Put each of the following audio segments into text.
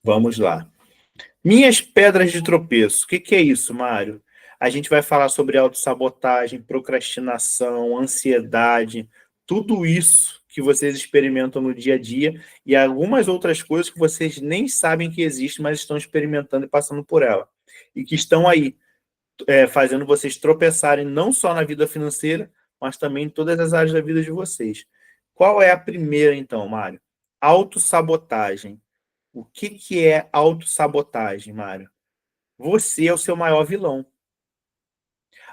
Vamos lá. Minhas pedras de tropeço. O que é isso, Mário? A gente vai falar sobre autossabotagem, procrastinação, ansiedade, tudo isso que vocês experimentam no dia a dia e algumas outras coisas que vocês nem sabem que existem, mas estão experimentando e passando por ela. E que estão aí, fazendo vocês tropeçarem não só na vida financeira, mas também em todas as áreas da vida de vocês. Qual é a primeira, então, Mário? Autossabotagem. O que é autossabotagem, Mário? Você é o seu maior vilão.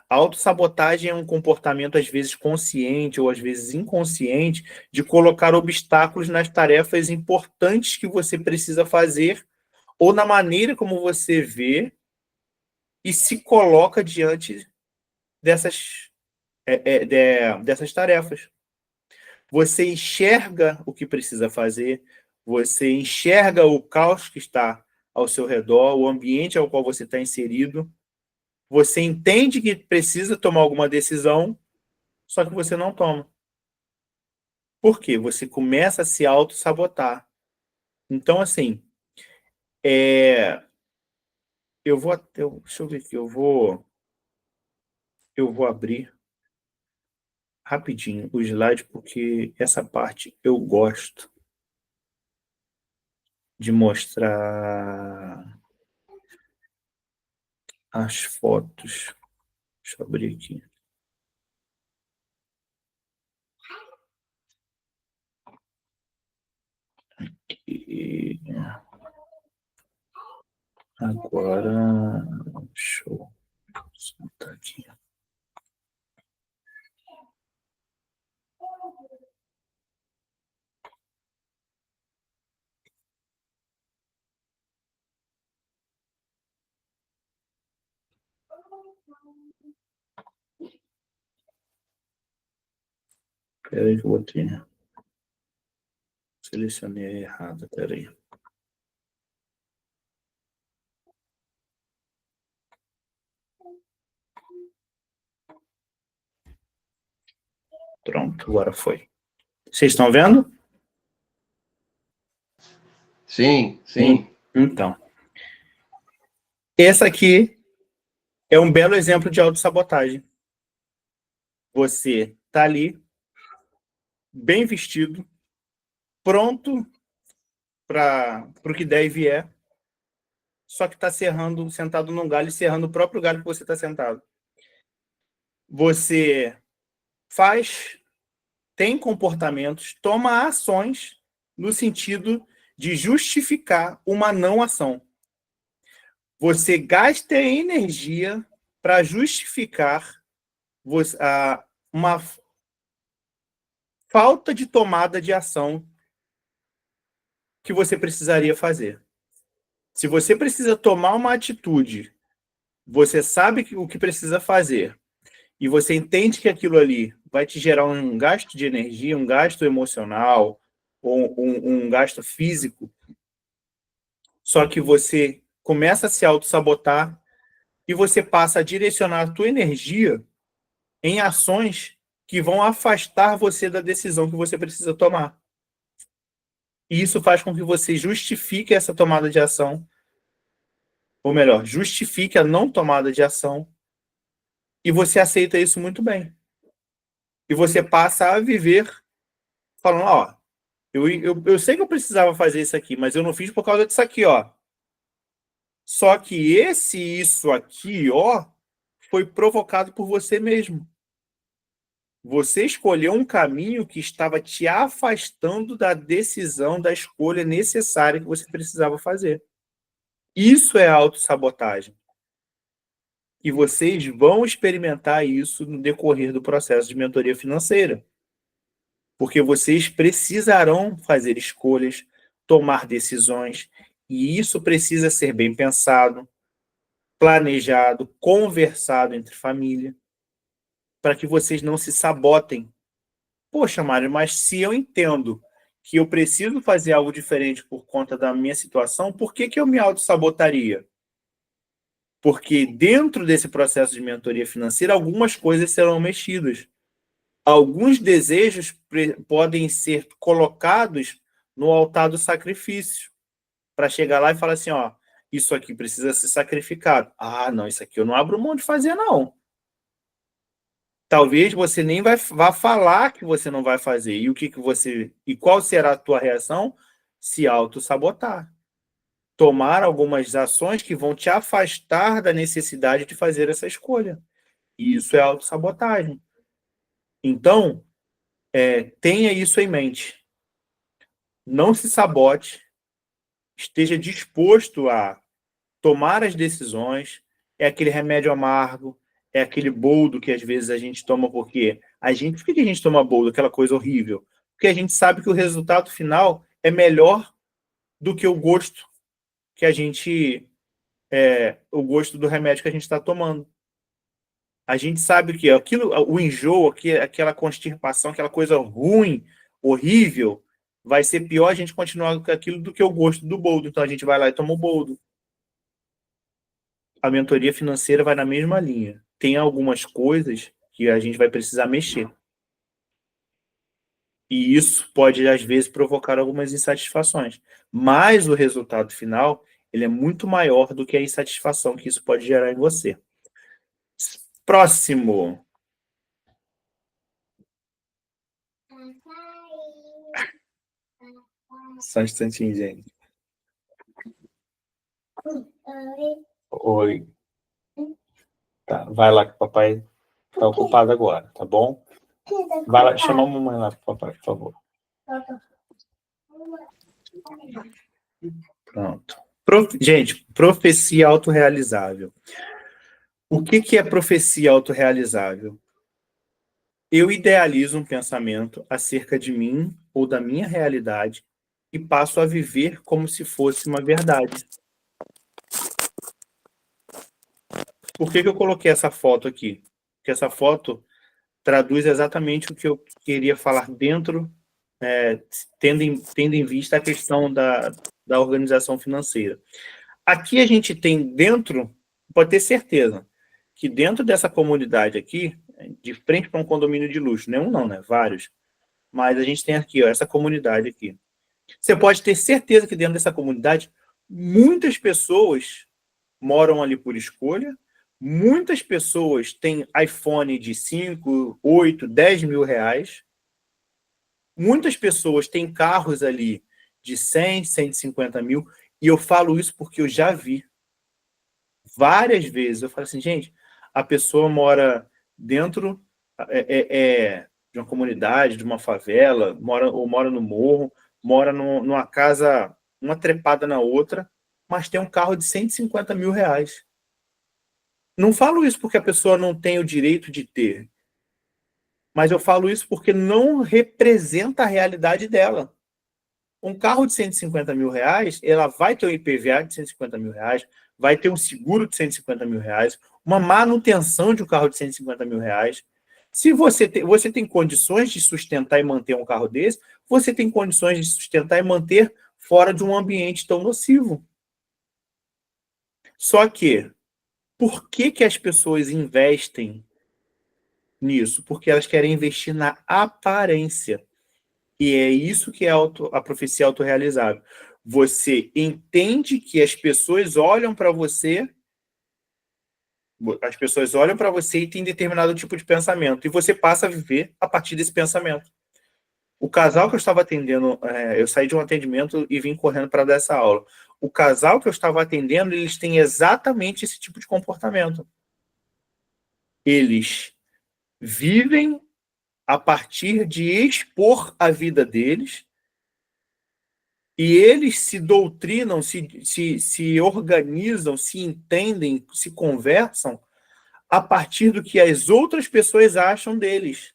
A autossabotagem é um comportamento, às vezes consciente ou às vezes inconsciente, de colocar obstáculos nas tarefas importantes que você precisa fazer ou na maneira como você vê e se coloca diante dessas, dessas tarefas. Você enxerga o que precisa fazer, você enxerga o caos que está ao seu redor, o ambiente ao qual você está inserido, você entende que precisa tomar alguma decisão, só que você não toma. Por quê? Você começa a se auto-sabotar. Então, assim, eu vou até. Deixa eu ver aqui, eu vou abrir rapidinho o slide, porque essa parte eu gosto de mostrar as fotos. Deixa eu abrir aqui. E agora, deixa eu soltar aqui. Espera aí que eu botei. Selecionei errado, espera aí. Pronto, agora foi. Vocês estão vendo? Sim, sim. Então, essa aqui é um belo exemplo de autossabotagem. Você está ali, bem vestido, pronto para o que der e vier, só que está sentado num galho e serrando o próprio galho que você está sentado. Você tem comportamentos, toma ações no sentido de justificar uma não ação. Você gasta energia para justificar uma falta de tomada de ação que você precisaria fazer. Se você precisa tomar uma atitude, você sabe o que precisa fazer, e você entende que aquilo ali vai te gerar um gasto de energia, um gasto emocional, ou um gasto físico, só que você começa a se auto-sabotar e você passa a direcionar a tua energia em ações que vão afastar você da decisão que você precisa tomar. E isso faz com que você justifique essa tomada de ação, ou melhor, justifique a não tomada de ação, e você aceita isso muito bem. E você passa a viver falando, ó, eu sei que eu precisava fazer isso aqui, mas eu não fiz por causa disso aqui, ó. Só que isso aqui, ó, foi provocado por você mesmo. Você escolheu um caminho que estava te afastando da decisão, da escolha necessária que você precisava fazer. Isso é autossabotagem. E vocês vão experimentar isso no decorrer do processo de mentoria financeira. Porque vocês precisarão fazer escolhas, tomar decisões, e isso precisa ser bem pensado, planejado, conversado entre família, para que vocês não se sabotem. Poxa, Mário, mas se eu entendo que eu preciso fazer algo diferente por conta da minha situação, por que eu me auto-sabotaria? Porque dentro desse processo de mentoria financeira, algumas coisas serão mexidas. Alguns desejos podem ser colocados no altar do sacrifício. para chegar lá e falar assim, ó, isso aqui precisa ser sacrificado. Ah, não, isso aqui eu não abro mão de fazer, não. Talvez você nem vá falar que você não vai fazer. E o que você. E qual será a tua reação? Se auto-sabotar. Tomar algumas ações que vão te afastar da necessidade de fazer essa escolha. E isso é autossabotagem. Então, tenha isso em mente. Não se sabote. Esteja disposto a tomar as decisões. É aquele remédio amargo, é aquele boldo que às vezes a gente toma porque por que a gente toma boldo, aquela coisa horrível? Porque a gente sabe que o resultado final é melhor do que o gosto que o gosto do remédio que a gente está tomando. A gente sabe que o enjoo, aquela constipação, aquela coisa ruim, horrível, vai ser pior a gente continuar com aquilo do que o gosto do boldo. Então a gente vai lá e toma o boldo. A mentoria financeira vai na mesma linha. Tem algumas coisas que a gente vai precisar mexer. E isso pode, às vezes, provocar algumas insatisfações. Mas o resultado final, ele é muito maior do que a insatisfação que isso pode gerar em você. Próximo. Só um instantinho, gente. Oi. Tá, vai lá que o papai tá ocupado agora, tá bom? Vai lá, chama a mamãe lá pro papai, por favor. Pronto. Gente, profecia autorrealizável. O que é profecia autorrealizável? Eu idealizo um pensamento acerca de mim ou da minha realidade e passo a viver como se fosse uma verdade. Por que eu coloquei essa foto aqui? Porque essa foto traduz exatamente o que eu queria falar dentro, tendo em vista a questão da organização financeira. Aqui a gente tem dentro, pode ter certeza, que dentro dessa comunidade aqui, de frente para um condomínio de luxo, nenhum não, né? Vários. Mas a gente tem aqui, ó, essa comunidade aqui. Você pode ter certeza que dentro dessa comunidade, muitas pessoas moram ali por escolha, muitas pessoas têm iPhone de 5, 8, 10 mil reais, muitas pessoas têm carros ali de 100, 150 mil, e eu falo isso porque eu já vi várias vezes. Eu falo assim, gente, a pessoa mora dentro de uma comunidade, de uma favela, mora no morro, mora numa casa, uma trepada na outra, mas tem um carro de 150 mil reais. Não falo isso porque a pessoa não tem o direito de ter, mas eu falo isso porque não representa a realidade dela. Um carro de 150 mil reais, ela vai ter um IPVA de 150 mil reais, vai ter um seguro de 150 mil reais, uma manutenção de um carro de 150 mil reais. Se você tem condições de sustentar e manter um carro desse, você tem condições de sustentar e manter fora de um ambiente tão nocivo. Só que, por que as pessoas investem nisso? Porque elas querem investir na aparência. E é isso que é a profecia autorrealizável. Você entende que as pessoas olham para você e têm determinado tipo de pensamento, e você passa a viver a partir desse pensamento. O casal que eu estava atendendo, eu saí de um atendimento e vim correndo para dar essa aula. O casal que eu estava atendendo, eles têm exatamente esse tipo de comportamento. Eles vivem a partir de expor a vida deles, e eles se doutrinam, se organizam, se entendem, se conversam a partir do que as outras pessoas acham deles.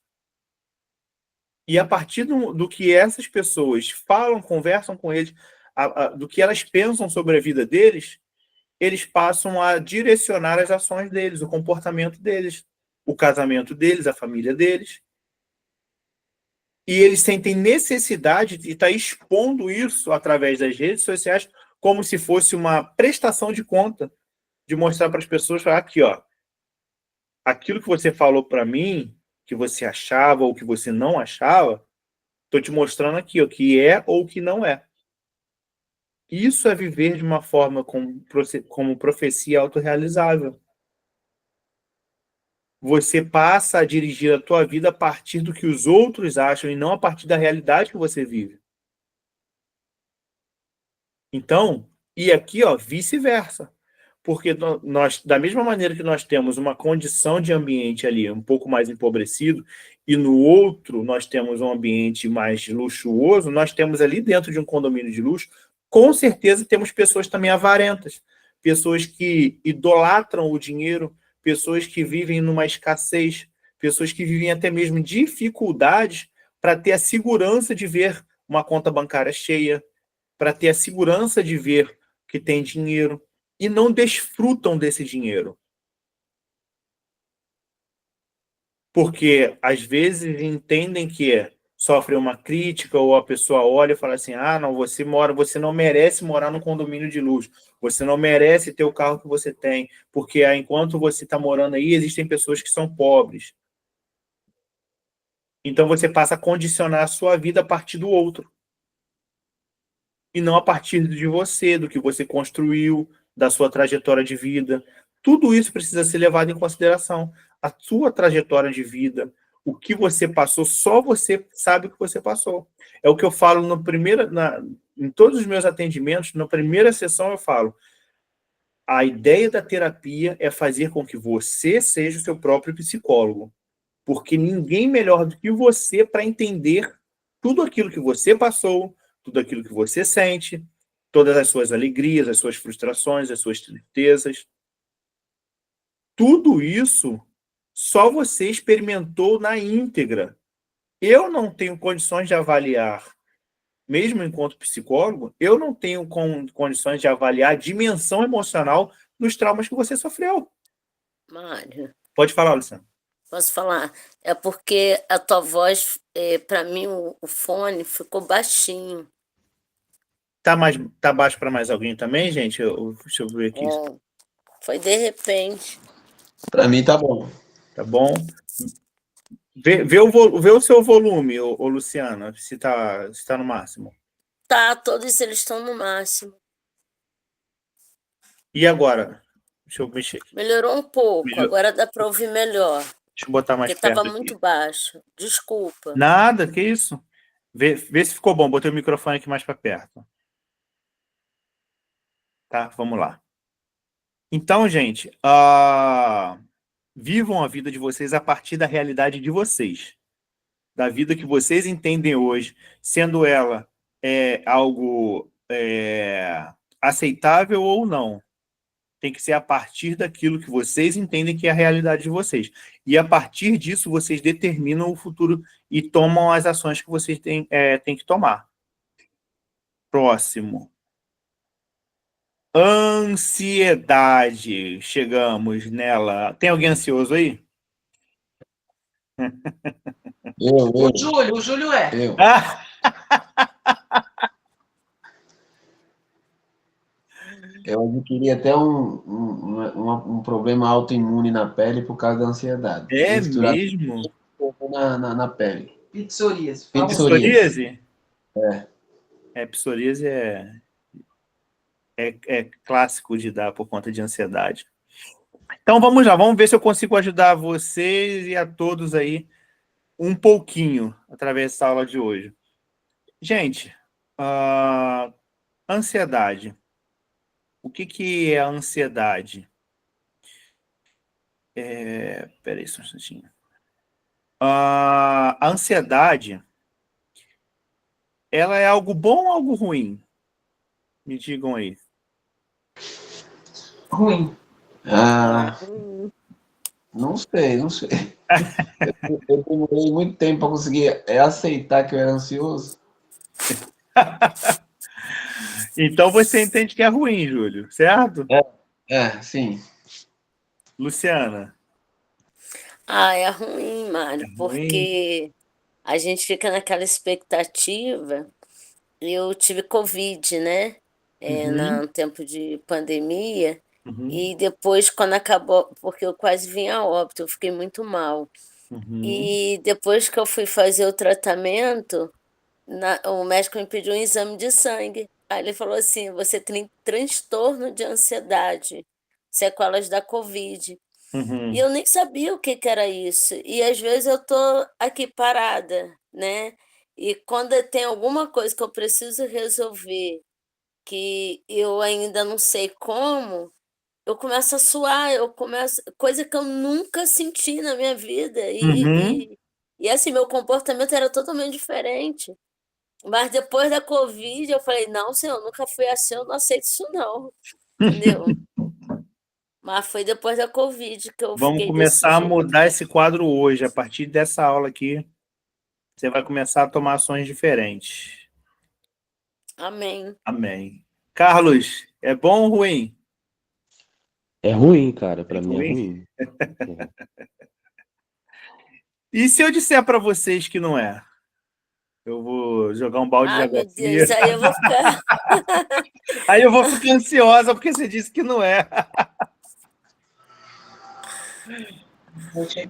E a partir do que essas pessoas falam, conversam com eles, do que elas pensam sobre a vida deles, eles passam a direcionar as ações deles, o comportamento deles, o casamento deles, a família deles. E eles sentem necessidade de estar expondo isso através das redes sociais como se fosse uma prestação de conta, de mostrar para as pessoas, falar aqui, ó, aquilo que você falou para mim, que você achava ou que você não achava, estou te mostrando aqui o que é ou o que não é. Isso é viver de uma forma como profecia autorrealizável. Você passa a dirigir a tua vida a partir do que os outros acham e não a partir da realidade que você vive. Então, e aqui, ó, vice-versa. Porque nós, da mesma maneira que nós temos uma condição de ambiente ali um pouco mais empobrecido, e no outro nós temos um ambiente mais luxuoso, nós temos ali dentro de um condomínio de luxo, com certeza temos pessoas também avarentas, pessoas que idolatram o dinheiro, pessoas que vivem numa escassez, pessoas que vivem até mesmo dificuldades para ter a segurança de ver uma conta bancária cheia, para ter a segurança de ver que tem dinheiro e não desfrutam desse dinheiro. Porque às vezes entendem que sofrem uma crítica ou a pessoa olha e fala assim: "Ah, não, você não merece morar num condomínio de luxo. Você não merece ter o carro que você tem, porque enquanto você está morando aí, existem pessoas que são pobres." Então você passa a condicionar a sua vida a partir do outro. E não a partir de você, do que você construiu, da sua trajetória de vida. Tudo isso precisa ser levado em consideração. A sua trajetória de vida, o que você passou, só você sabe o que você passou. É o que eu falo no primeiro, em todos os meus atendimentos, na primeira sessão eu falo: a ideia da terapia é fazer com que você seja o seu próprio psicólogo, porque ninguém melhor do que você para entender tudo aquilo que você passou, tudo aquilo que você sente, todas as suas alegrias, as suas frustrações, as suas tristezas. Tudo isso só você experimentou na íntegra. Eu não tenho condições de avaliar, mesmo enquanto psicólogo, eu não tenho condições de avaliar a dimensão emocional dos traumas que você sofreu. Mário, Pode falar, Luciano. posso falar? É porque a tua voz, para mim, o fone ficou baixinho. Tá baixo para mais alguém também, gente? Deixa eu ver aqui. Foi de repente. Para mim tá bom. Tá bom? Vê o seu volume, ô Luciana, se tá no máximo. Tá, todos eles estão no máximo. E agora? Deixa eu mexer aqui. Melhorou um pouco, agora dá para ouvir melhor. Deixa eu botar mais Porque perto estava aqui. muito baixo. Desculpa. Nada, que isso? Vê se ficou bom. Botei o microfone aqui mais para perto. Tá, vamos lá. Então, gente, vivam a vida de vocês a partir da realidade de vocês. Da vida que vocês entendem hoje, sendo ela algo aceitável ou não. Tem que ser a partir daquilo que vocês entendem que é a realidade de vocês. E a partir disso, vocês determinam o futuro e tomam as ações que vocês têm que tomar. Próximo. Ansiedade. Chegamos nela. Tem alguém ansioso aí? Eu. O Júlio é. Eu. Eu adquiri até um problema autoimune na pele por causa da ansiedade. É Misturado mesmo? na pele. Psoríase. Psoríase? É. Psoríase é clássico de dar por conta de ansiedade. Então vamos lá, vamos ver se eu consigo ajudar vocês e a todos aí um pouquinho através dessa aula de hoje. Gente, ansiedade. O que é a ansiedade? Peraí, só um instantinho. A ansiedade, ela é algo bom ou algo ruim? Me digam aí. Ruim. Não sei. Eu demorei muito tempo para conseguir aceitar que eu era ansioso. Então você entende que é ruim, Júlio, certo? Sim. Luciana. É ruim, Mário, ruim? porque a gente fica naquela expectativa. Eu tive Covid, né? No tempo de pandemia. E depois, quando acabou, porque eu quase vim a óbito, eu fiquei muito mal. E depois que eu fui fazer o tratamento, o médico me pediu um exame de sangue. Aí ele falou assim: você tem transtorno de ansiedade, sequelas da Covid. E eu nem sabia o que que era isso. E às vezes eu tô aqui parada, né? E quando tem alguma coisa que eu preciso resolver, que eu ainda não sei como, eu começo a suar, eu começo, coisa que eu nunca senti na minha vida. Uhum. E assim, meu comportamento era totalmente diferente. Mas depois da Covid, eu falei, não, senhor, eu nunca fui assim, eu não aceito isso não, entendeu? Mas foi depois da Covid que eu Vamos fiquei desse começar a jeito. mudar esse quadro hoje. A partir dessa aula aqui, você vai começar a tomar ações diferentes. Amém. Amém. Carlos, é bom ou ruim? É ruim, cara. É Pra mim é ruim? ruim. É. E se eu disser para vocês que não é? Eu vou jogar um balde de Ai, água meu fria. Deus, aí eu vou ficar. Aí eu vou ficar ansiosa porque você disse que não é.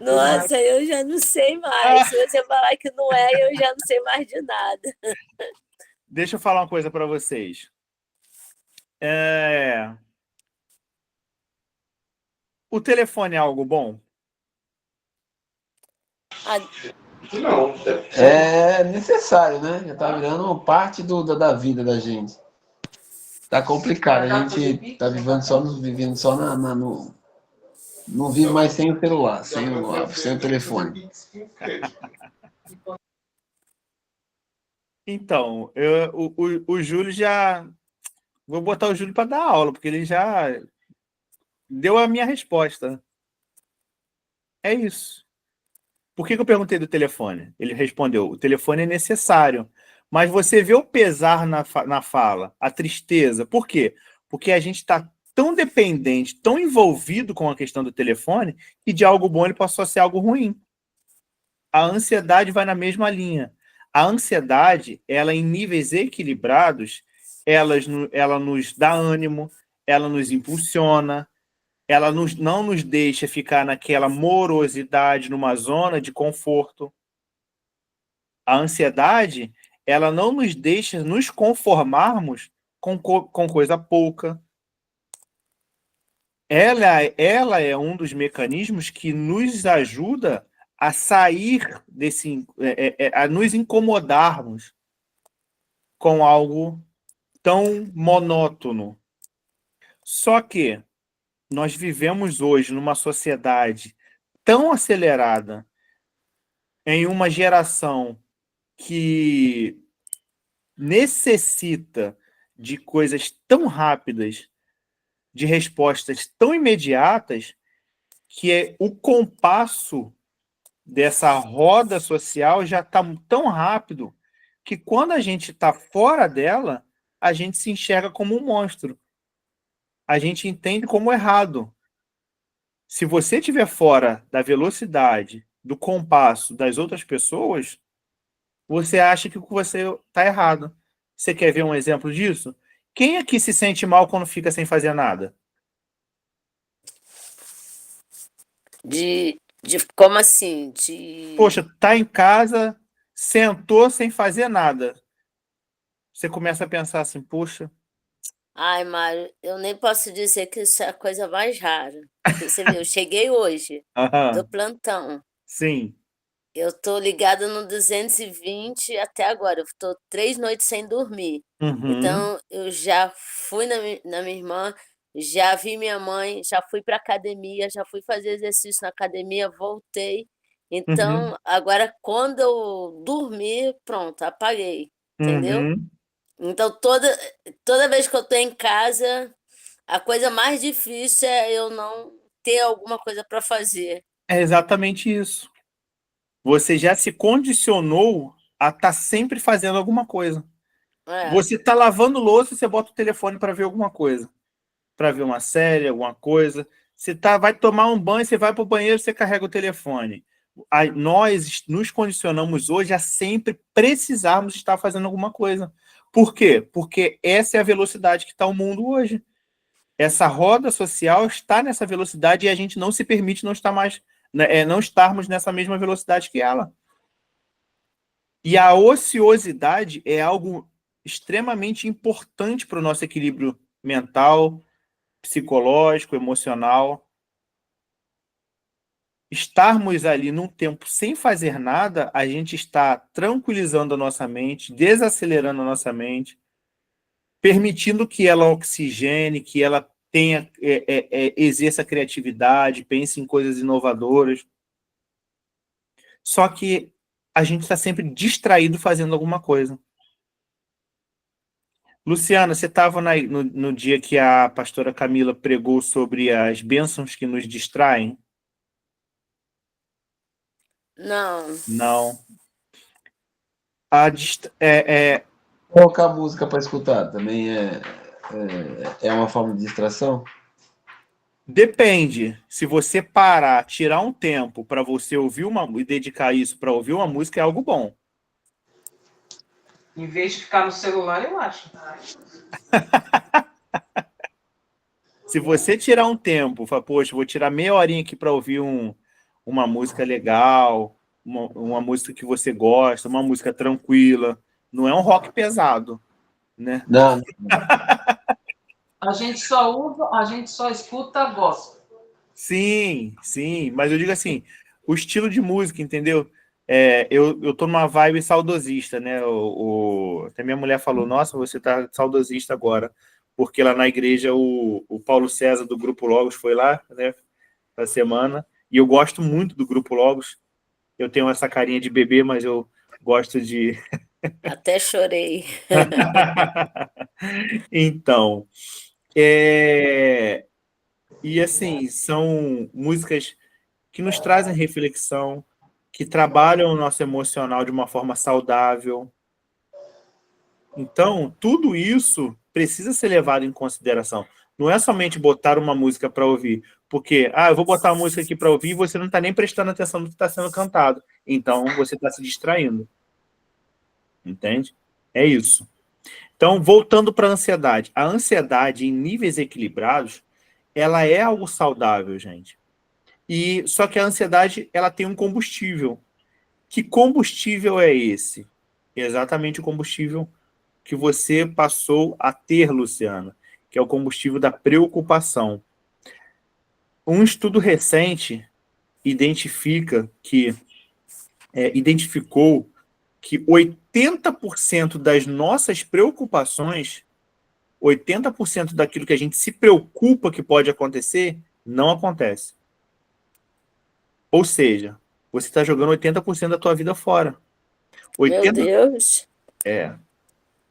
Nossa, eu já não sei mais. Se você falar que não é, eu já não sei mais de nada. Deixa eu falar uma coisa para vocês. O telefone é algo bom? Ah, É necessário, né? Já tá virando parte da vida da gente. Tá complicado, a gente tá vivendo só não vive mais sem o celular, sem o telefone. Então, o Júlio já... Vou botar o Júlio para dar aula, porque ele já deu a minha resposta. É isso. Por que eu perguntei do telefone? Ele respondeu, o telefone é necessário. Mas você vê o pesar na fala, a tristeza. Por quê? Porque a gente está tão dependente, tão envolvido com a questão do telefone, que de algo bom ele passou a ser algo ruim. A ansiedade vai na mesma linha. A ansiedade, ela em níveis equilibrados, ela nos dá ânimo, ela nos impulsiona, ela não nos deixa ficar naquela morosidade, numa zona de conforto. A ansiedade, ela não nos deixa nos conformarmos com coisa pouca. Ela é um dos mecanismos que nos ajuda a sair a nos incomodarmos com algo tão monótono. Só que nós vivemos hoje numa sociedade tão acelerada, em uma geração que necessita de coisas tão rápidas, de respostas tão imediatas, que o compasso dessa roda social já está tão rápido que quando a gente está fora dela, a gente se enxerga como um monstro. A gente entende como errado. Se você estiver fora da velocidade, do compasso das outras pessoas, você acha que você está errado. Você quer ver um exemplo disso? Quem aqui se sente mal quando fica sem fazer nada? como assim? Poxa, tá em casa, sentou sem fazer nada. Você começa a pensar assim, poxa. Ai, Mário, eu nem posso dizer que isso é a coisa mais rara. Porque você viu, eu cheguei hoje do Aham, plantão. sim. Eu tô ligada no 220 até agora. Eu tô 3 noites sem dormir. Uhum, Então, eu já fui na minha irmã, já vi minha mãe, já fui para academia, já fui fazer exercício na academia, voltei. uhum, Então, agora quando eu dormir, pronto, apaguei, entendeu? uhum. Então, toda vez que eu tô em casa, a coisa mais difícil é eu não ter alguma coisa para fazer. É exatamente isso. Você já se condicionou a estar sempre fazendo alguma coisa. É. Você está lavando louça e você bota o telefone para ver alguma coisa. Para ver uma série, alguma coisa. Vai tomar um banho, você vai para o banheiro, você carrega o telefone. Nós nos condicionamos hoje a sempre precisarmos estar fazendo alguma coisa. Por quê? Porque essa é a velocidade que está o mundo hoje. Essa roda social está nessa velocidade e a gente não se permite não estar mais, né, não estarmos nessa mesma velocidade que ela. E a ociosidade é algo extremamente importante para o nosso equilíbrio mental, psicológico, emocional. Estarmos ali num tempo sem fazer nada, a gente está tranquilizando a nossa mente, desacelerando a nossa mente, permitindo que ela oxigene, que ela tenha, exerça criatividade, pense em coisas inovadoras. Só que a gente está sempre distraído fazendo alguma coisa. Luciana, você estava no dia que a pastora Camila pregou sobre as bênçãos que nos distraem? Não. Não. Colocar música para escutar também é uma forma de distração? Depende. Se você parar, tirar um tempo para você ouvir e dedicar isso para ouvir uma música, é algo bom. Em vez de ficar no celular, eu acho. Se você tirar um tempo, fala, poxa, vou tirar meia horinha aqui para ouvir uma música legal, uma música que você gosta, uma música tranquila. Não é um rock pesado, né? Não. A gente só escuta gospel. Sim, sim. Mas eu digo assim, o estilo de música, entendeu? Eu tô numa vibe saudosista, né? Até minha mulher falou, nossa, você tá saudosista agora. Porque lá na igreja o Paulo César do Grupo Logos foi lá, né? Na semana. E eu gosto muito do Grupo Logos. Eu tenho essa carinha de bebê, mas eu gosto de... Até chorei. Então, e assim, são músicas que nos trazem reflexão, que trabalham o nosso emocional de uma forma saudável. Então, tudo isso precisa ser levado em consideração. Não é somente botar uma música para ouvir, porque, eu vou botar uma música aqui para ouvir e você não está nem prestando atenção no que está sendo cantado. Então, você está se distraindo. Entende? É isso. Então, voltando para a ansiedade. A ansiedade em níveis equilibrados, ela é algo saudável, gente. Só que a ansiedade, ela tem um combustível. Que combustível é esse? Exatamente o combustível que você passou a ter, Luciana, que é o combustível da preocupação. Um estudo recente identificou que 80% das nossas preocupações, 80% daquilo que a gente se preocupa que pode acontecer, não acontece. Ou seja, você está jogando 80% da tua vida fora. Meu Deus!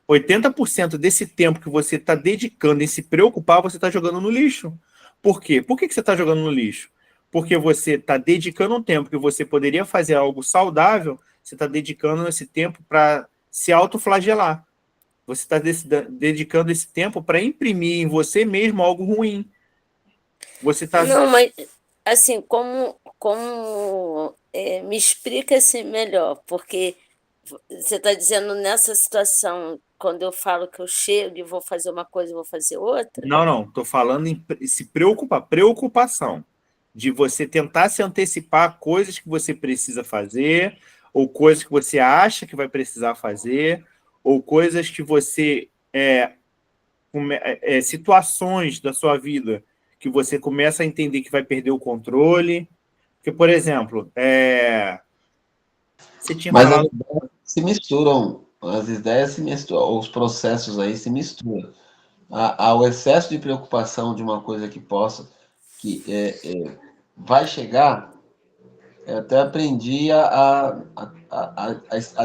80% desse tempo que você está dedicando em se preocupar, você está jogando no lixo. Por quê? Por que você está jogando no lixo? Porque você está dedicando um tempo que você poderia fazer algo saudável, você está dedicando esse tempo para se autoflagelar. Você está dedicando esse tempo para imprimir em você mesmo algo ruim. Você está... Não, mas assim, me explica assim melhor, porque você está dizendo nessa situação, quando eu falo que eu chego e vou fazer uma coisa e vou fazer outra? Não, estou falando em se preocupar, preocupação, de você tentar se antecipar a coisas que você precisa fazer, ou coisas que você acha que vai precisar fazer, ou coisas que você... situações da sua vida que você começa a entender que vai perder o controle. Porque, por exemplo, você tinha falado... As ideias se misturam, os processos aí se misturam. Ao excesso de preocupação de uma coisa que vai chegar, eu até aprendi a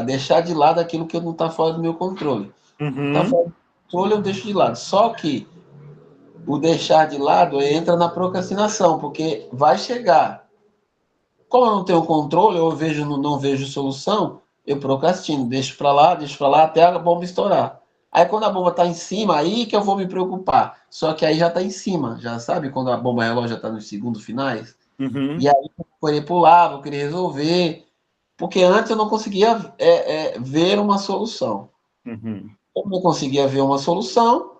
deixar de lado aquilo que não está fora do meu controle. Está fora do controle, eu deixo de lado. Só que o deixar de lado entra na procrastinação, porque vai chegar. Como eu não tenho controle, não vejo solução, eu procrastino, deixo para lá, até a bomba estourar. Aí quando a bomba está em cima, aí que eu vou me preocupar. Só que aí já está em cima, já sabe? Quando a bomba relógio já está nos segundos finais. E aí eu vou querer pular, vou querer resolver. Porque antes eu não conseguia ver uma solução. Como eu não conseguia ver uma solução,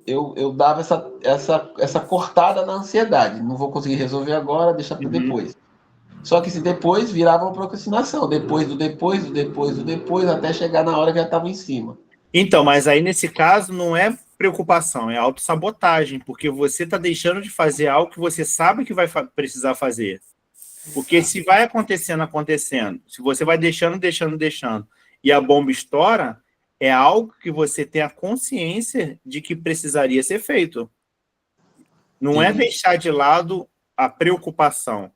eu dava essa cortada na ansiedade. Não vou conseguir resolver agora, deixar para depois. Só que se depois virava uma procrastinação, depois, até chegar na hora que já estava em cima. Então, mas aí nesse caso não é preocupação, é autossabotagem, porque você está deixando de fazer algo que você sabe que vai precisar fazer. Porque se vai acontecendo, se você vai deixando, e a bomba estoura, é algo que você tem a consciência de que precisaria ser feito. Não é deixar de lado a preocupação.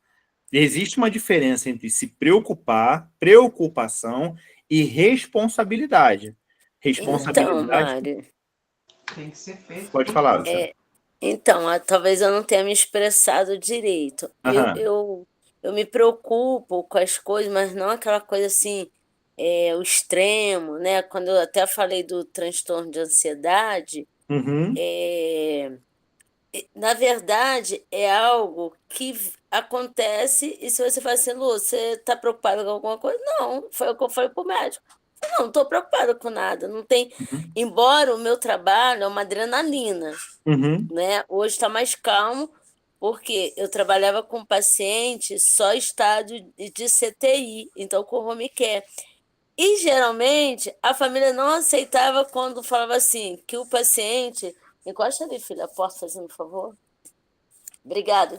Existe uma diferença entre se preocupar, preocupação e responsabilidade. Então, Responsabilidade... Mário, Tem que ser feito. Pode falar, Luciano. então, talvez eu não tenha me expressado direito. Eu me preocupo com as coisas, mas não aquela coisa assim, o extremo, né? Quando eu até falei do transtorno de ansiedade, Uhum, na verdade, é algo que acontece e se você fala assim, Lu, você está preocupado com alguma coisa? Não, foi o que eu falei para o médico. Não estou preocupada com nada. Não tem. Embora o meu trabalho é uma adrenalina, uhum, né? Hoje está mais calmo, porque eu trabalhava com paciente só estádio de CTI, então com home care. E geralmente a família não aceitava quando falava assim, que o paciente. Encosta ali, filha, a porta, fazendo um favor. Obrigado.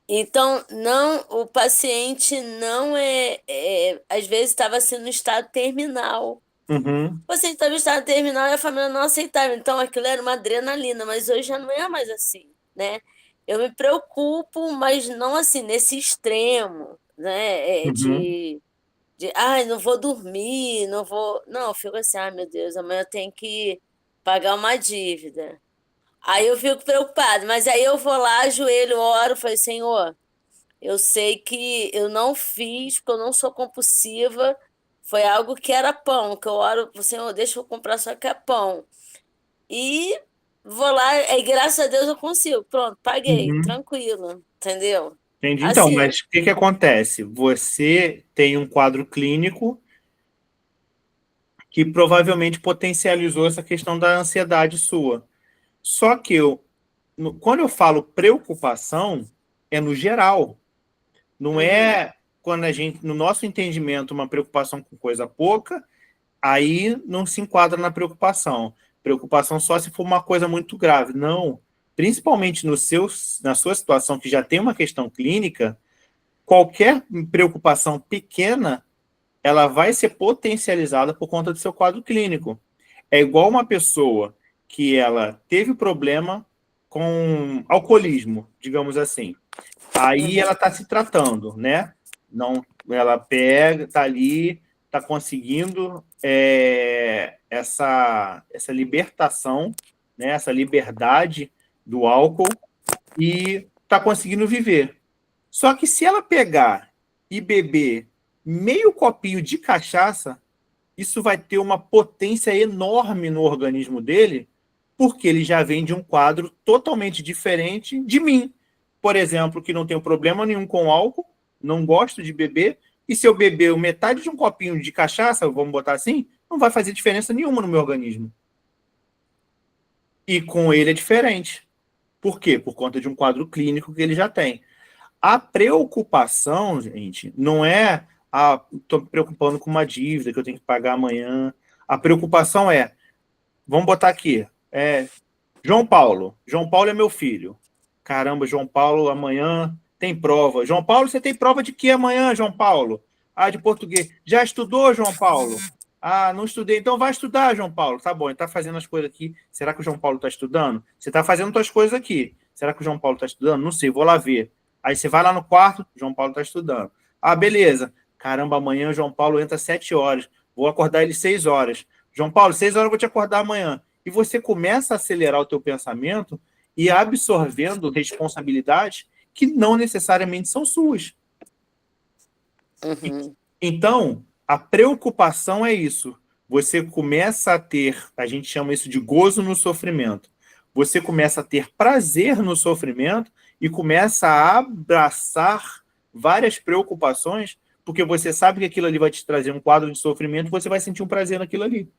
Então, não, o paciente não às vezes estava sendo no estado terminal. uhum, O paciente estava em estado terminal e a família não aceitava. Então, aquilo era uma adrenalina, mas hoje já não é mais assim, né? Eu me preocupo, mas não assim, nesse extremo, né? uhum. Ai, não vou dormir, não vou. Não, eu fico assim, ai meu Deus, amanhã eu tenho que pagar uma dívida. Aí eu fico preocupado, mas aí eu vou lá, ajoelho, oro, falei, Senhor, eu sei que eu não fiz, porque eu não sou compulsiva, foi algo que era pão, que eu oro, Senhor, deixa eu comprar só que é pão. E vou lá, e graças a Deus eu consigo, pronto, paguei, Uhum. tranquilo, entendeu? Entendi. Então, Assim, mas o que acontece? Você tem um quadro clínico que provavelmente potencializou essa questão da ansiedade sua. Só que quando eu falo preocupação, é no geral. Não é quando a gente, no nosso entendimento, uma preocupação com coisa pouca, aí não se enquadra na preocupação. Preocupação só se for uma coisa muito grave. Não. Principalmente na sua situação, que já tem uma questão clínica, qualquer preocupação pequena, ela vai ser potencializada por conta do seu quadro clínico. É igual uma pessoa que ela teve problema com alcoolismo, digamos assim. Aí ela está se tratando, né? Não, ela pega, está ali, está conseguindo essa libertação, né? Essa liberdade do álcool e está conseguindo viver. Só que se ela pegar e beber meio copinho de cachaça, isso vai ter uma potência enorme no organismo dele, porque ele já vem de um quadro totalmente diferente de mim. Por exemplo, que não tenho problema nenhum com álcool, não gosto de beber, e se eu beber metade de um copinho de cachaça, vamos botar assim, não vai fazer diferença nenhuma no meu organismo. E com ele é diferente. Por quê? Por conta de um quadro clínico que ele já tem. A preocupação, gente, não é estou me preocupando com uma dívida que eu tenho que pagar amanhã. A preocupação vamos botar aqui, João Paulo. João Paulo é meu filho. Caramba, João Paulo, amanhã tem prova. João Paulo, você tem prova de que amanhã, João Paulo? Ah, de português. Já estudou, João Paulo? Ah, não estudei. Então vai estudar, João Paulo. Tá bom, ele está fazendo as coisas aqui. Será que o João Paulo está estudando? Você está fazendo suas coisas aqui. Será que o João Paulo está estudando? Não sei, vou lá ver. Aí você vai lá no quarto, João Paulo está estudando. Ah, beleza. Caramba, amanhã o João Paulo entra às 7 horas. Vou acordar ele 6 horas. João Paulo, 6 horas eu vou te acordar amanhã. E você começa a acelerar o teu pensamento e absorvendo responsabilidades que não necessariamente são suas. Então, a preocupação é isso. Você começa a ter, a gente chama isso de gozo no sofrimento. Você começa a ter prazer no sofrimento e começa a abraçar várias preocupações, porque você sabe que aquilo ali vai te trazer um quadro de sofrimento e você vai sentir um prazer naquilo ali.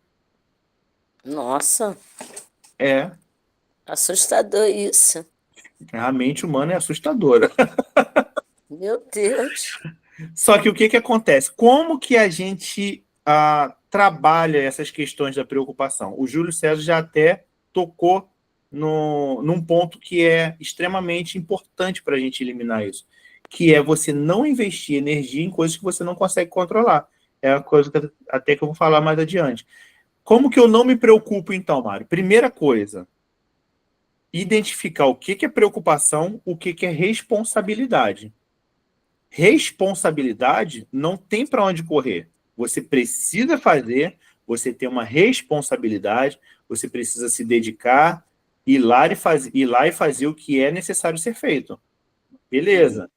Nossa, É. assustador isso. A mente humana é assustadora. Meu Deus. Só que o que acontece? Como que a gente trabalha essas questões da preocupação? O Júlio César já até tocou num ponto que é extremamente importante para a gente eliminar isso, que é você não investir energia em coisas que você não consegue controlar. É a coisa que até que eu vou falar mais adiante. Como que eu não me preocupo, então, Mário? Primeira coisa, identificar o que é preocupação, o que é responsabilidade. Responsabilidade não tem para onde correr. Você precisa fazer, você tem uma responsabilidade, você precisa se dedicar, ir lá e fazer o que é necessário ser feito. Beleza.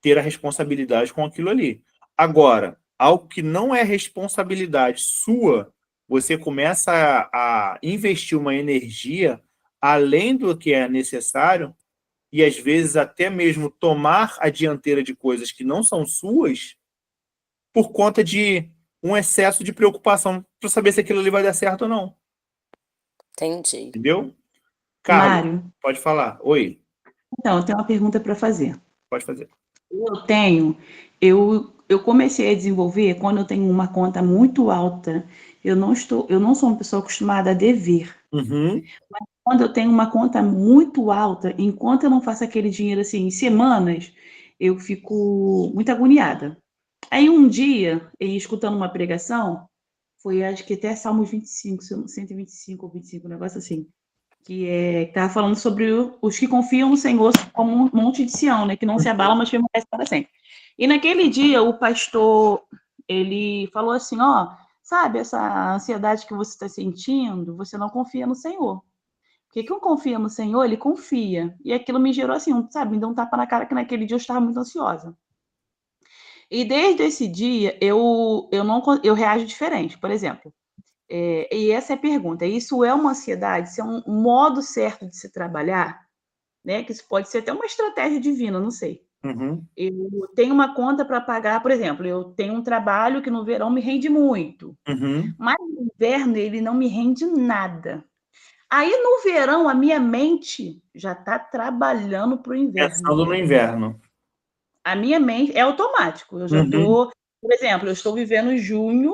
Ter a responsabilidade com aquilo ali. Agora, algo que não é responsabilidade sua, você começa a investir uma energia além do que é necessário e, às vezes, até mesmo tomar a dianteira de coisas que não são suas por conta de um excesso de preocupação para saber se aquilo ali vai dar certo ou não. Entendi. Entendeu? Carlos, Mário, pode falar. Oi, então, eu tenho uma pergunta para fazer. pode fazer. Eu comecei a desenvolver quando eu tenho uma conta muito alta. Eu não sou uma pessoa acostumada a dever. Uhum, Quando eu tenho uma conta muito alta, enquanto eu não faço aquele dinheiro assim em semanas, eu fico muito agoniada. Aí um dia, escutando uma pregação, foi acho que até Salmos 25, 125 ou 25, um negócio assim, que estava falando sobre os que confiam no Senhor como um monte de Sião, né, que não se abalam, mas permanece para sempre. E naquele dia o pastor, ele falou assim, ó, sabe essa ansiedade que você está sentindo, você não confia no Senhor. Porque quem confia no Senhor, ele confia. E aquilo me gerou assim, sabe, me deu um tapa na cara que naquele dia eu estava muito ansiosa. E desde esse dia eu reajo diferente. Por exemplo, e essa é a pergunta: isso é uma ansiedade? Isso é um modo certo de se trabalhar? Né? Que isso pode ser até uma estratégia divina, não sei. uhum, Eu tenho uma conta para pagar, por exemplo, eu tenho um trabalho que no verão me rende muito, uhum. mas no inverno ele não me rende nada. Aí no verão a minha mente já está trabalhando para o inverno. Pensando no inverno. A minha mente é automático. Eu já Uhum, estou, por exemplo, eu estou vivendo junho,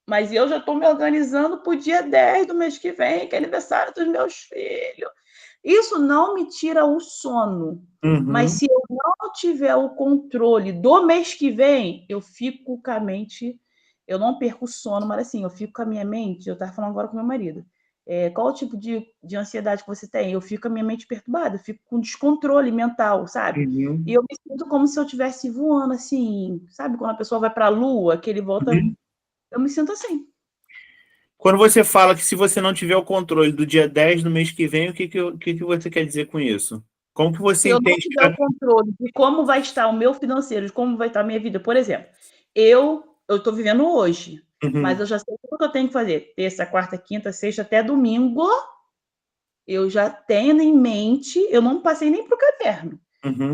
mas eu já estou me organizando para o dia 10 do mês que vem, que é aniversário dos meus filhos. Isso não me tira o sono. Mas uhum. se eu não tiver o controle do mês que vem, eu fico com a mente. Eu não perco o sono, mas assim, eu fico com a minha mente. Eu estava falando agora com meu marido. Qual o tipo de ansiedade que você tem? Eu fico com a minha mente perturbada, eu fico com descontrole mental, sabe? E Uhum. eu me sinto como se eu estivesse voando, assim, sabe? Quando a pessoa vai para a lua, que ele volta. Uhum. Eu me sinto assim. Quando você fala que se você não tiver o controle do dia 10 do mês que vem, o que você quer dizer com isso? Como que você Se eu não entende que tiver o controle de como vai estar o meu financeiro, de como vai estar a minha vida, por exemplo, eu estou vivendo hoje, mas Uhum, eu já sei o que eu tenho que fazer. Terça, quarta, quinta, sexta, até domingo, eu já tenho em mente, eu não passei nem para o caderno. uhum,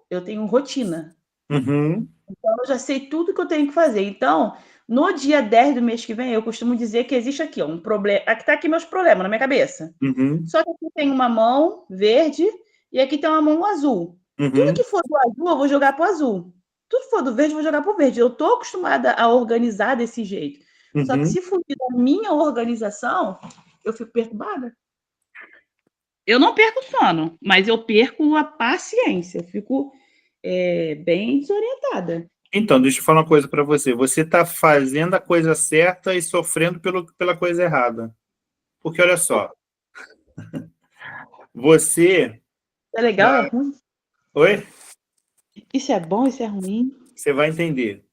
Eu tenho rotina. uhum, Então, eu já sei tudo que eu tenho que fazer. Então, no dia 10 do mês que vem, eu costumo dizer que existe aqui, ó, um problema. Aqui está aqui meus problemas na minha cabeça. uhum, Só que aqui tem uma mão verde e aqui tem uma mão azul. Tudo uhum, que for do azul, eu vou jogar para o azul. Tudo que for do verde, eu vou jogar para o verde. Eu estou acostumada a organizar desse jeito. Só que uhum. se fugir da minha organização, eu fico perturbada. Eu não perco o sono, mas eu perco a paciência. Eu fico bem desorientada. Então, deixa eu falar uma coisa para você. Você está fazendo a coisa certa e sofrendo pela coisa errada. Porque olha só, você. É legal, é ruim? Oi? Isso é bom, isso é ruim? Você vai entender.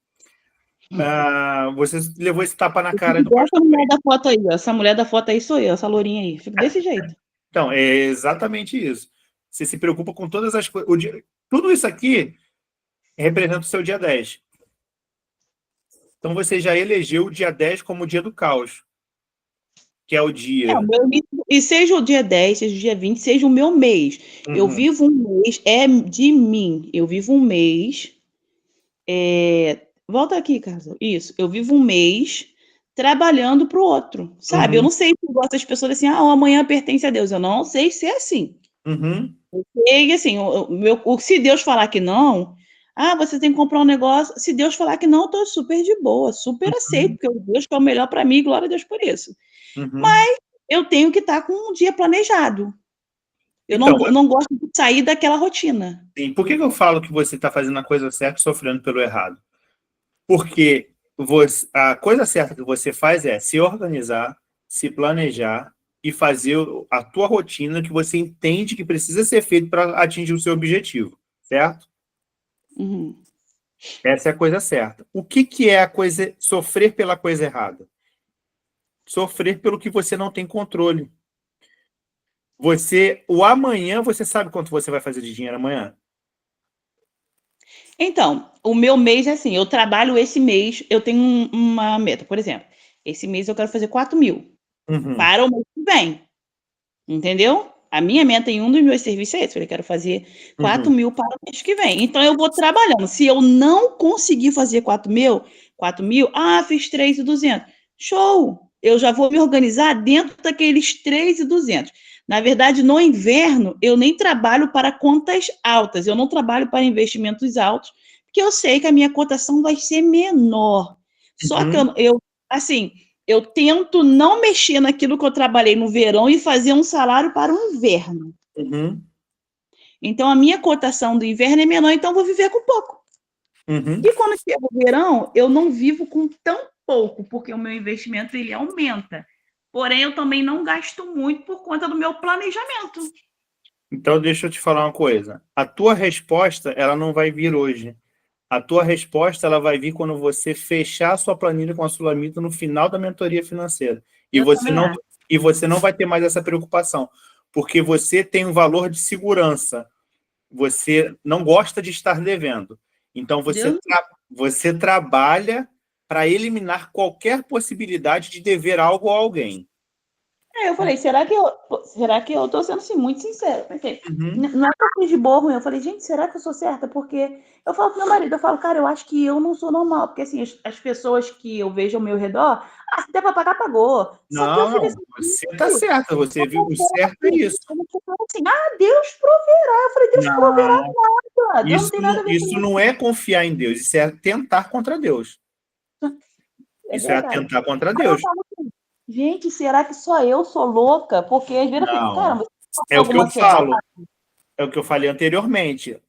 Você levou esse tapa na Eu cara fico do igual essa pastor. mulher da foto aí, ó. Essa mulher da foto aí sou eu, essa lourinha aí. Fico desse jeito. Então, é exatamente isso. Você se preocupa com todas as coisas. Tudo isso aqui representa o seu dia 10. Então, você já elegeu o dia 10 como o dia do caos, que é o O dia. meu e seja o dia 10, seja o dia 20, seja o meu mês. Eu Uhum, vivo um mês, é de mim. Eu vivo um mês. Volta aqui, Carlos. Isso. Eu vivo um mês trabalhando para o outro, sabe? Eu uhum, não sei se eu gosto das pessoas assim, o amanhã pertence a Deus. Eu não sei se é assim. Uhum. E assim, se Deus falar que não, você tem que comprar um negócio. Se Deus falar que não, eu tô super de boa, super aceito, Uhum. porque o Deus que é o melhor para mim, glória a Deus por isso. Uhum. Mas eu tenho que estar com um dia planejado. Eu Então, não gosto de sair daquela rotina. assim, por que que eu falo que você está fazendo a coisa certa e sofrendo pelo errado? Porque a coisa certa que você faz é se organizar, se planejar e fazer a tua rotina que você entende que precisa ser feito para atingir o seu objetivo, certo? Uhum. Essa é a coisa certa. O que que é a coisa sofrer pela coisa errada? Sofrer pelo que você não tem controle. O amanhã, você sabe quanto você vai fazer de dinheiro amanhã? Então, o meu mês é assim, eu trabalho esse mês, eu tenho uma meta, por exemplo, esse mês eu quero fazer 4.000 Uhum. para o mês que vem, entendeu? A minha meta em um dos meus serviços é esse, eu quero fazer 4.000 para o mês que vem. Então, eu vou trabalhando. Se eu não conseguir fazer 4.000, fiz 3.200. Show! Eu já vou me organizar dentro daqueles 3.200. Na verdade, no inverno, eu nem trabalho para contas altas, eu não trabalho para investimentos altos, porque eu sei que a minha cotação vai ser menor. Só que Uhum. assim, eu tento não mexer naquilo que eu trabalhei no verão e fazer um salário para o inverno. Uhum. Então, a minha cotação do inverno é menor, então eu vou viver com pouco. Uhum. E quando chega o verão, eu não vivo com tão pouco, porque o meu investimento ele aumenta. Porém, eu também não gasto muito por conta do meu planejamento. Então, deixa eu te falar uma coisa. A tua resposta, ela não vai vir hoje. A tua resposta, ela vai vir quando você fechar a sua planilha com a Sulamita no final da mentoria financeira. E Eu você também não, acho. e você não vai ter mais essa preocupação, porque você tem um valor de segurança. Você não gosta de estar devendo. Então, Deus. você trabalha para eliminar qualquer possibilidade de dever algo a alguém. Eu falei, será que eu tô sendo assim, muito sincera? Pensei, Uhum. não é que eu fiz de boa ruim. Eu falei, gente, será que eu sou certa? Porque eu falo pro meu marido, eu falo, cara, eu acho que eu não sou normal. Porque assim, as pessoas que eu vejo ao meu redor, se der pra pagar, pagou. Só que eu Não, fico não, assim, você está certa, você viu, o certo é isso. assim, Deus proverá. Eu falei, Deus proverá Não, nada. Deus não tem nada a ver com isso não é confiar em Deus, isso é atentar contra Deus. isso. É Isso é verdade. atentar contra Aí eu Deus. falo assim, gente, será que só eu sou louca? Porque às vezes eu fico, cara, Não, você é faz o que eu alguma quebra? falo, é o que eu falei anteriormente.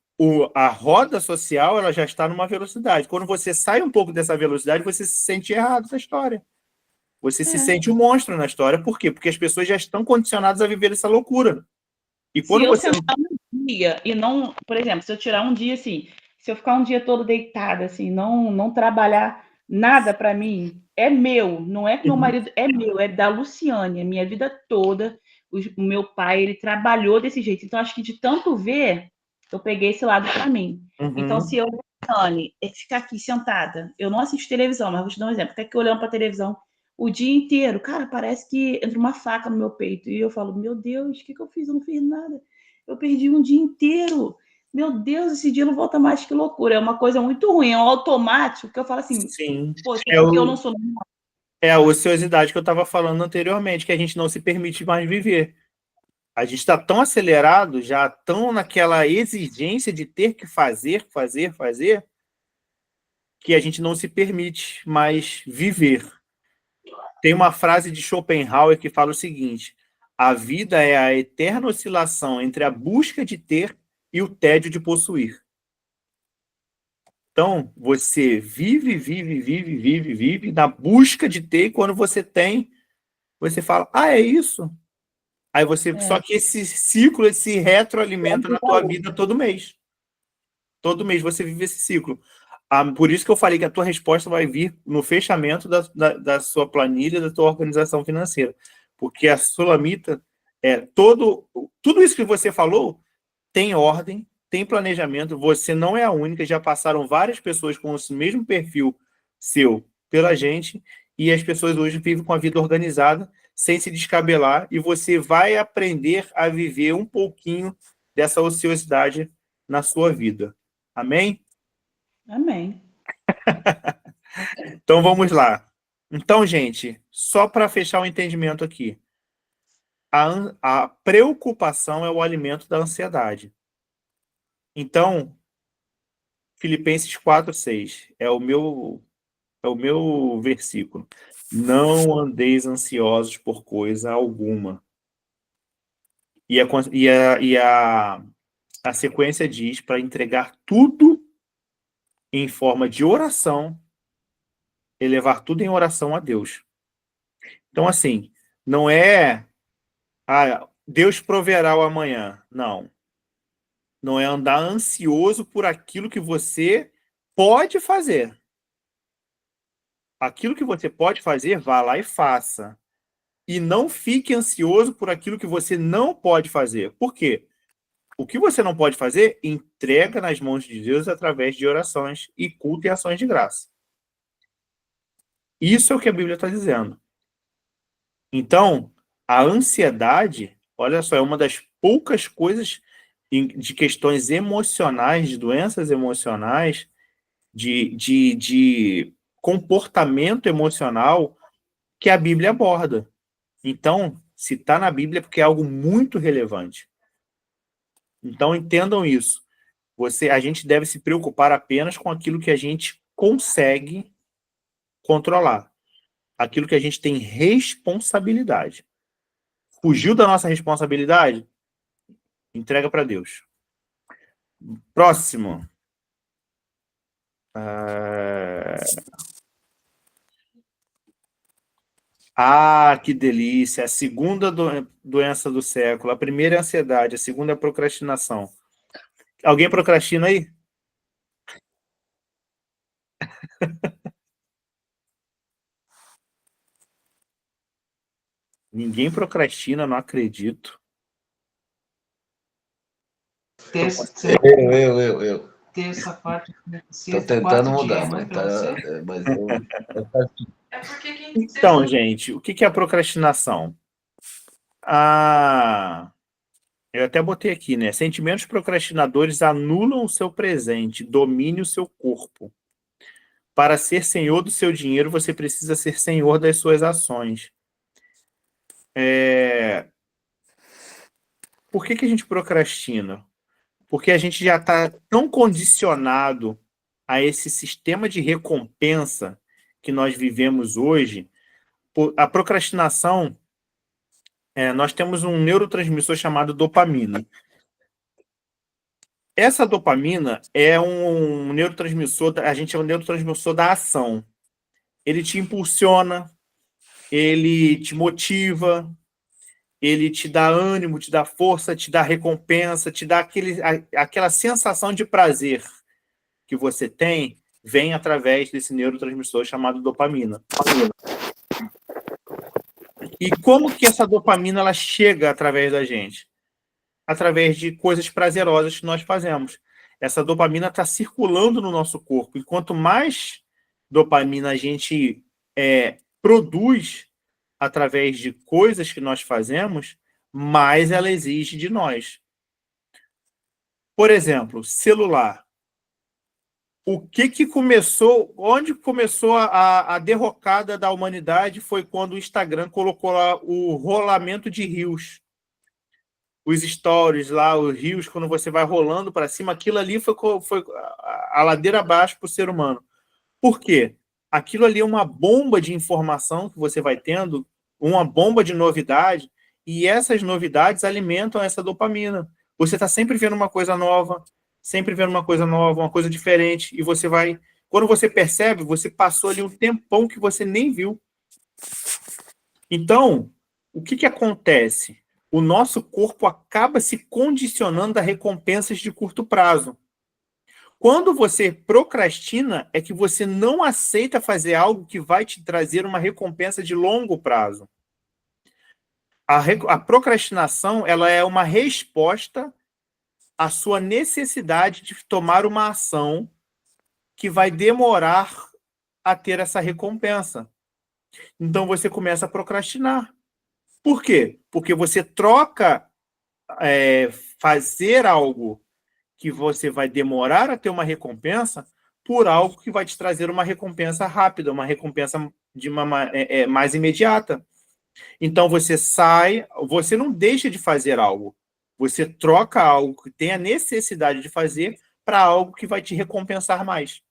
A roda social, ela já está numa velocidade. Quando você sai um pouco dessa velocidade, você se sente errado na história. Você se É. sente um monstro na história. Por quê? Porque as pessoas já estão condicionadas a viver essa loucura. E Se quando eu você... sentar um dia e não, por exemplo, se eu tirar um dia assim, se eu ficar um dia todo deitada, assim, não trabalhar nada para mim, é meu, não é que meu Uhum, marido, é meu, é da Luciane, a minha vida toda, o meu pai, ele trabalhou desse jeito, então acho que de tanto ver, eu peguei esse lado para mim. Então, se uhum, eu, Luciane, ficar aqui sentada, eu não assisto televisão, mas vou te dar um exemplo, ficar aqui olhando para televisão o dia inteiro, cara, parece que entra uma faca no meu peito. E eu falo, meu Deus, o que eu fiz? Eu não fiz nada. Eu perdi um dia inteiro. Meu Deus, esse dia não volta mais, que loucura. É uma coisa muito ruim, é um automático que eu falo assim, sim. poxa, É, porque eu não sou normal. é a ociosidade que eu estava falando anteriormente, que a gente não se permite mais viver. A gente está tão acelerado, já tão naquela exigência de ter que fazer, fazer, fazer, que a gente não se permite mais viver. Tem uma frase de Schopenhauer que fala o seguinte: a vida é a eterna oscilação entre a busca de ter e o tédio de possuir. Então, você vive, vive, vive, vive, vive na busca de ter, e quando você tem, você fala, é isso. Aí você, É, só que esse ciclo, ele se retroalimenta na tua vida todo mês. Todo mês você vive esse ciclo. Por isso que eu falei que a tua resposta vai vir no fechamento da sua planilha, da tua organização financeira. Porque a Sulamita, tudo isso que você falou tem ordem, tem planejamento. Você não é a única, já passaram várias pessoas com esse mesmo perfil seu pela gente, e as pessoas hoje vivem com a vida organizada, sem se descabelar, e você vai aprender a viver um pouquinho dessa ociosidade na sua vida. Amém? amém. Então vamos lá. Então, gente, só para fechar o entendimento aqui. a preocupação é o alimento da ansiedade. Então, Filipenses 4:6 é o meu versículo. Não andeis ansiosos por coisa alguma. A sequência diz para entregar tudo em forma de oração, elevar tudo em oração a Deus. Então, assim, não é Deus proverá o amanhã. Não. Não é andar ansioso por aquilo que você pode fazer. Aquilo que você pode fazer, vá lá e faça. E não fique ansioso por aquilo que você não pode fazer. Por quê? O que você não pode fazer, entrega nas mãos de Deus através de orações e culto e ações de graça. Isso é o que a Bíblia está dizendo. Então, a ansiedade, olha só, é uma das poucas coisas de questões emocionais, de doenças emocionais, de comportamento emocional que a Bíblia aborda. Então, se está na Bíblia é porque é algo muito relevante. Então, entendam isso. A gente deve se preocupar apenas com aquilo que a gente consegue controlar. Aquilo que a gente tem responsabilidade. Fugiu da nossa responsabilidade? Entrega para Deus. Próximo. Que delícia. A segunda doença do século. A primeira é a ansiedade, a segunda é a procrastinação. Alguém procrastina aí? Ninguém procrastina, não acredito. Eu. Terça, quarta, Tô tentando mudar, mas Então, gente, o que é a procrastinação? Eu até botei aqui, né? Sentimentos procrastinadores anulam o seu presente, domine o seu corpo. Para ser senhor do seu dinheiro, você precisa ser senhor das suas ações. Por que a gente procrastina? Porque a gente já está tão condicionado a esse sistema de recompensa que nós vivemos hoje. A procrastinação, nós temos um neurotransmissor chamado dopamina. Essa dopamina é um neurotransmissor, a gente é um neurotransmissor da ação. Ele te impulsiona, ele te motiva, ele te dá ânimo, te dá força, te dá recompensa, te dá aquela sensação de prazer que você tem, vem através desse neurotransmissor chamado dopamina. E como que essa dopamina ela chega através da gente? Através de coisas prazerosas que nós fazemos. Essa dopamina está circulando no nosso corpo. E quanto mais dopamina a gente produz através de coisas que nós fazemos, mais ela exige de nós. Por exemplo, celular. O que começou, onde começou a derrocada da humanidade foi quando o Instagram colocou lá o rolamento de rios. Os stories lá, os rios, quando você vai rolando para cima, aquilo ali foi a ladeira abaixo para o ser humano. Por quê? Aquilo ali é uma bomba de informação que você vai tendo, uma bomba de novidade, e essas novidades alimentam essa dopamina. Você está sempre vendo uma coisa nova, uma coisa diferente, e você vai... Quando você percebe, você passou ali um tempão que você nem viu. Então, o que acontece? O nosso corpo acaba se condicionando a recompensas de curto prazo. Quando você procrastina, é que você não aceita fazer algo que vai te trazer uma recompensa de longo prazo. A procrastinação ela é uma resposta à sua necessidade de tomar uma ação que vai demorar a ter essa recompensa. Então você começa a procrastinar. Por quê? Porque você troca fazer algo que você vai demorar a ter uma recompensa por algo que vai te trazer uma recompensa rápida, uma recompensa mais imediata. Então você sai, você não deixa de fazer algo. Você troca algo que tem a necessidade de fazer para algo que vai te recompensar mais.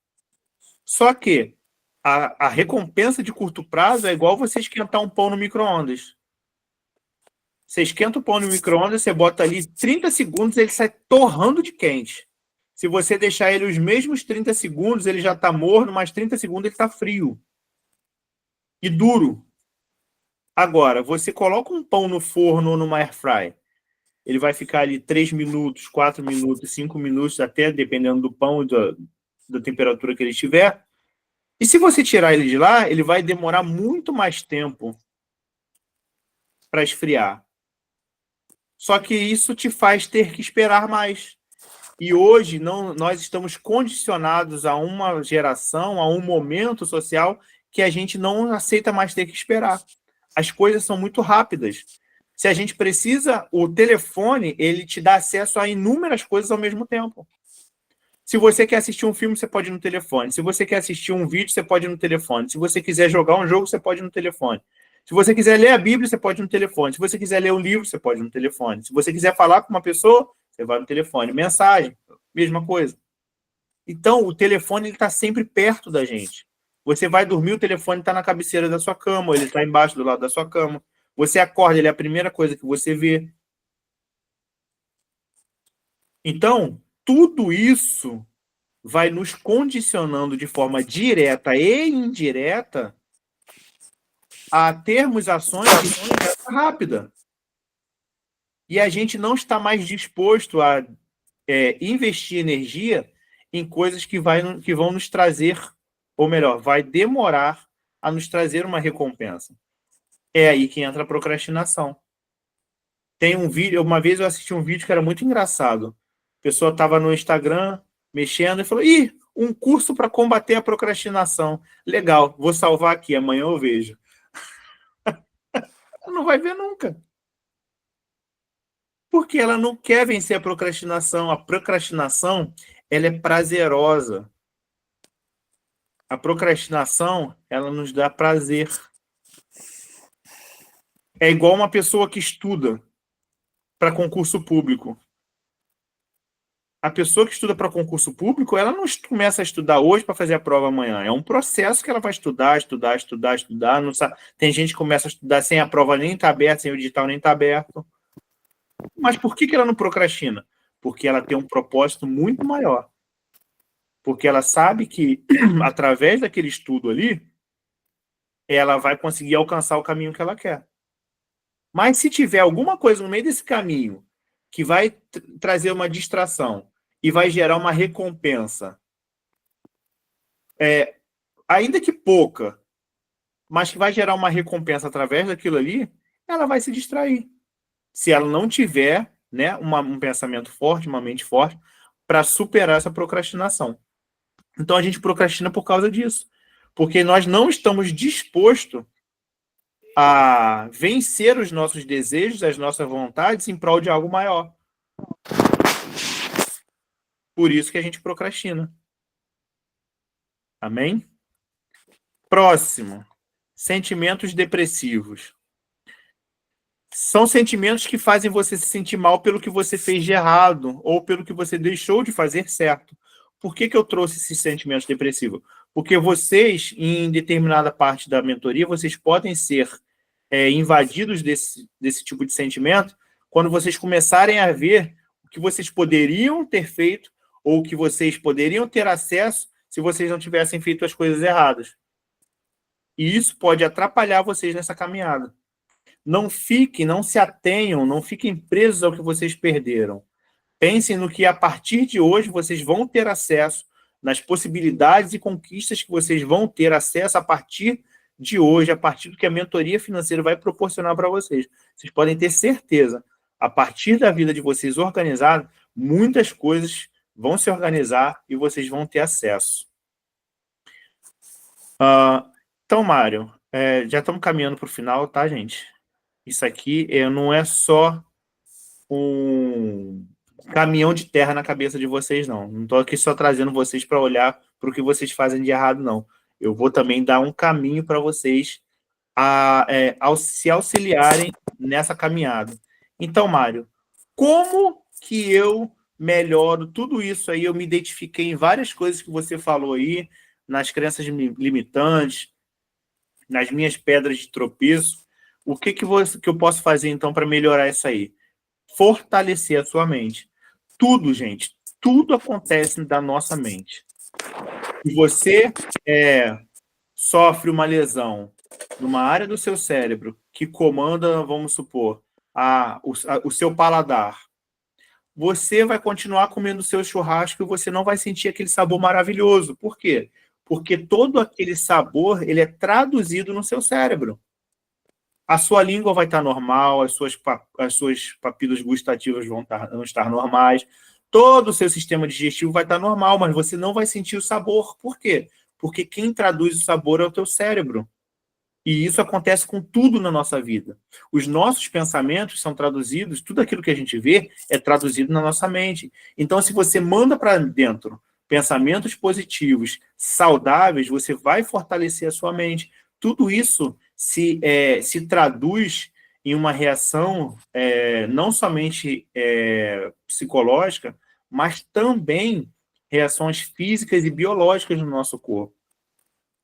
Só que a recompensa de curto prazo é igual você esquentar um pão no micro-ondas. Você esquenta o pão no micro-ondas, você bota ali 30 segundos, ele sai torrando de quente. Se você deixar ele os mesmos 30 segundos, ele já está morno, mais 30 segundos ele está frio. E duro. Agora, você coloca um pão no forno ou numa air fry, ele vai ficar ali 3 minutos, 4 minutos, 5 minutos, até dependendo do pão e da temperatura que ele estiver. E se você tirar ele de lá, ele vai demorar muito mais tempo para esfriar. Só que isso te faz ter que esperar mais. E hoje nós estamos condicionados a uma geração, a um momento social que a gente não aceita mais ter que esperar. As coisas são muito rápidas. Se a gente precisa, o telefone, ele te dá acesso a inúmeras coisas ao mesmo tempo. Se você quer assistir um filme, você pode ir no telefone. Se você quer assistir um vídeo, você pode ir no telefone. Se você quiser jogar um jogo, você pode ir no telefone. Se você quiser ler a Bíblia, você pode ir no telefone. Se você quiser ler um livro, você pode ir no telefone. Se você quiser falar com uma pessoa, você vai no telefone. Mensagem, mesma coisa. Então, o telefone está sempre perto da gente. Você vai dormir, o telefone está na cabeceira da sua cama, ou ele está embaixo do lado da sua cama. Você acorda, ele é a primeira coisa que você vê. Então, tudo isso vai nos condicionando de forma direta e indireta a termos ações de forma rápida. E a gente não está mais disposto a investir energia em coisas que vão nos trazer, ou melhor, vai demorar a nos trazer uma recompensa. É aí que entra a procrastinação. Tem um vídeo, uma vez eu assisti um vídeo que era muito engraçado. A pessoa estava no Instagram mexendo e falou: ih, um curso para combater a procrastinação. Legal, vou salvar aqui, amanhã eu vejo. Não vai ver nunca. Porque ela não quer vencer a procrastinação. A procrastinação, ela é prazerosa. A procrastinação, ela nos dá prazer. É igual uma pessoa que estuda para concurso público. A pessoa que estuda para concurso público, ela não começa a estudar hoje para fazer a prova amanhã. É um processo que ela vai estudar. Não sabe. Tem gente que começa a estudar sem a prova nem estar aberta, sem o edital nem estar aberto. Mas por que ela não procrastina? Porque ela tem um propósito muito maior. Porque ela sabe que, através daquele estudo ali, ela vai conseguir alcançar o caminho que ela quer. Mas se tiver alguma coisa no meio desse caminho que vai trazer uma distração e vai gerar uma recompensa, ainda que pouca, mas que vai gerar uma recompensa através daquilo ali, ela vai se distrair. Se ela não tiver, né, um pensamento forte, uma mente forte, para superar essa procrastinação. Então a gente procrastina por causa disso. Porque nós não estamos dispostos a vencer os nossos desejos, as nossas vontades em prol de algo maior. Por isso que a gente procrastina. Amém? Próximo. Sentimentos depressivos. São sentimentos que fazem você se sentir mal pelo que você fez de errado ou pelo que você deixou de fazer certo. Por que eu trouxe esses sentimentos depressivos? Porque vocês, em determinada parte da mentoria, vocês podem ser invadidos desse tipo de sentimento quando vocês começarem a ver o que vocês poderiam ter feito ou o que vocês poderiam ter acesso se vocês não tivessem feito as coisas erradas. E isso pode atrapalhar vocês nessa caminhada. Não se atenham, não fiquem presos ao que vocês perderam. Pensem no que a partir de hoje vocês vão ter acesso, nas possibilidades e conquistas que vocês vão ter acesso a partir de hoje, a partir do que a mentoria financeira vai proporcionar para vocês. Vocês podem ter certeza, a partir da vida de vocês organizada, muitas coisas vão se organizar e vocês vão ter acesso. Então, Mário, já estamos caminhando para o final, tá, gente? Isso aqui não é só um caminhão de terra na cabeça de vocês, não. Não estou aqui só trazendo vocês para olhar para o que vocês fazem de errado, não. Eu vou também dar um caminho para vocês se auxiliarem nessa caminhada. Então, Mário, como que eu melhoro tudo isso aí? Eu me identifiquei em várias coisas que você falou aí, nas crenças limitantes, nas minhas pedras de tropeço. O que eu posso fazer, então, para melhorar isso aí? Fortalecer a sua mente. Tudo, gente, tudo acontece da nossa mente. Se você sofre uma lesão numa área do seu cérebro que comanda, vamos supor, o seu paladar, você vai continuar comendo o seu churrasco e você não vai sentir aquele sabor maravilhoso. Por quê? Porque todo aquele sabor ele é traduzido no seu cérebro. A sua língua vai estar normal, as suas papilas gustativas vão estar normais, todo o seu sistema digestivo vai estar normal, mas você não vai sentir o sabor. Por quê? Porque quem traduz o sabor é o teu cérebro. E isso acontece com tudo na nossa vida. Os nossos pensamentos são traduzidos, tudo aquilo que a gente vê é traduzido na nossa mente. Então, se você manda para dentro pensamentos positivos, saudáveis, você vai fortalecer a sua mente. Tudo isso se traduz em uma reação não somente psicológica, mas também reações físicas e biológicas no nosso corpo.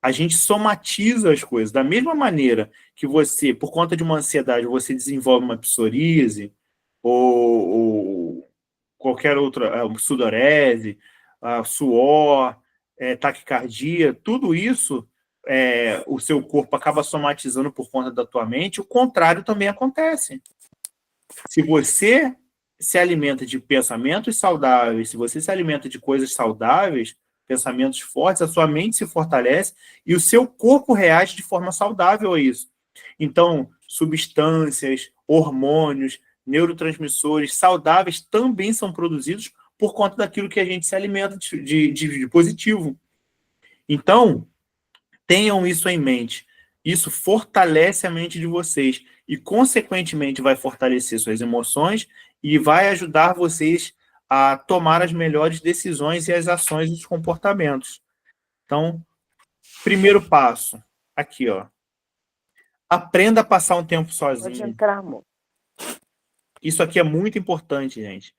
A gente somatiza as coisas. Da mesma maneira que você, por conta de uma ansiedade, você desenvolve uma psoríase ou qualquer outra, sudorese, suor, taquicardia, tudo isso o seu corpo acaba somatizando por conta da tua mente, o contrário também acontece. Se você se alimenta de pensamentos saudáveis, se você se alimenta de coisas saudáveis, pensamentos fortes, a sua mente se fortalece e o seu corpo reage de forma saudável a isso. Então, substâncias, hormônios, neurotransmissores saudáveis também são produzidos por conta daquilo que a gente se alimenta de positivo. Então, tenham isso em mente. Isso fortalece a mente de vocês e, consequentemente, vai fortalecer suas emoções e vai ajudar vocês a tomar as melhores decisões e as ações e os comportamentos. Então, primeiro passo, aqui, ó. Aprenda a passar um tempo sozinho. Pode entrar, amor. Isso aqui é muito importante, gente.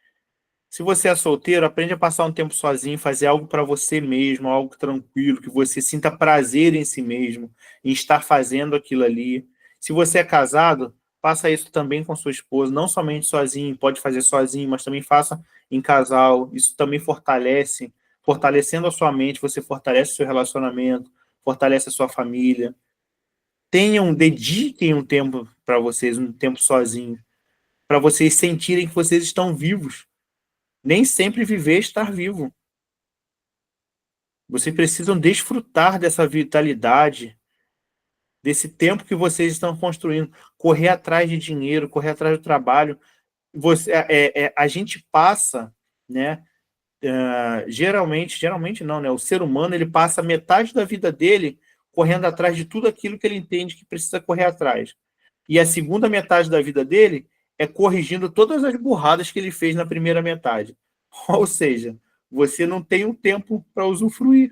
Se você é solteiro, aprende a passar um tempo sozinho, fazer algo para você mesmo, algo tranquilo, que você sinta prazer em si mesmo, em estar fazendo aquilo ali. Se você é casado, faça isso também com sua esposa, não somente sozinho, pode fazer sozinho, mas também faça em casal. Isso também fortalecendo a sua mente, você fortalece o seu relacionamento, fortalece a sua família. Dediquem um tempo para vocês, um tempo sozinho, para vocês sentirem que vocês estão vivos. Nem sempre viver é estar vivo. Vocês precisam desfrutar dessa vitalidade, desse tempo que vocês estão construindo, correr atrás de dinheiro, correr atrás do trabalho. A gente passa, né? Geralmente não, né? O ser humano ele passa metade da vida dele correndo atrás de tudo aquilo que ele entende que precisa correr atrás. E a segunda metade da vida dele é corrigindo todas as burradas que ele fez na primeira metade. Ou seja, você não tem um tempo para usufruir.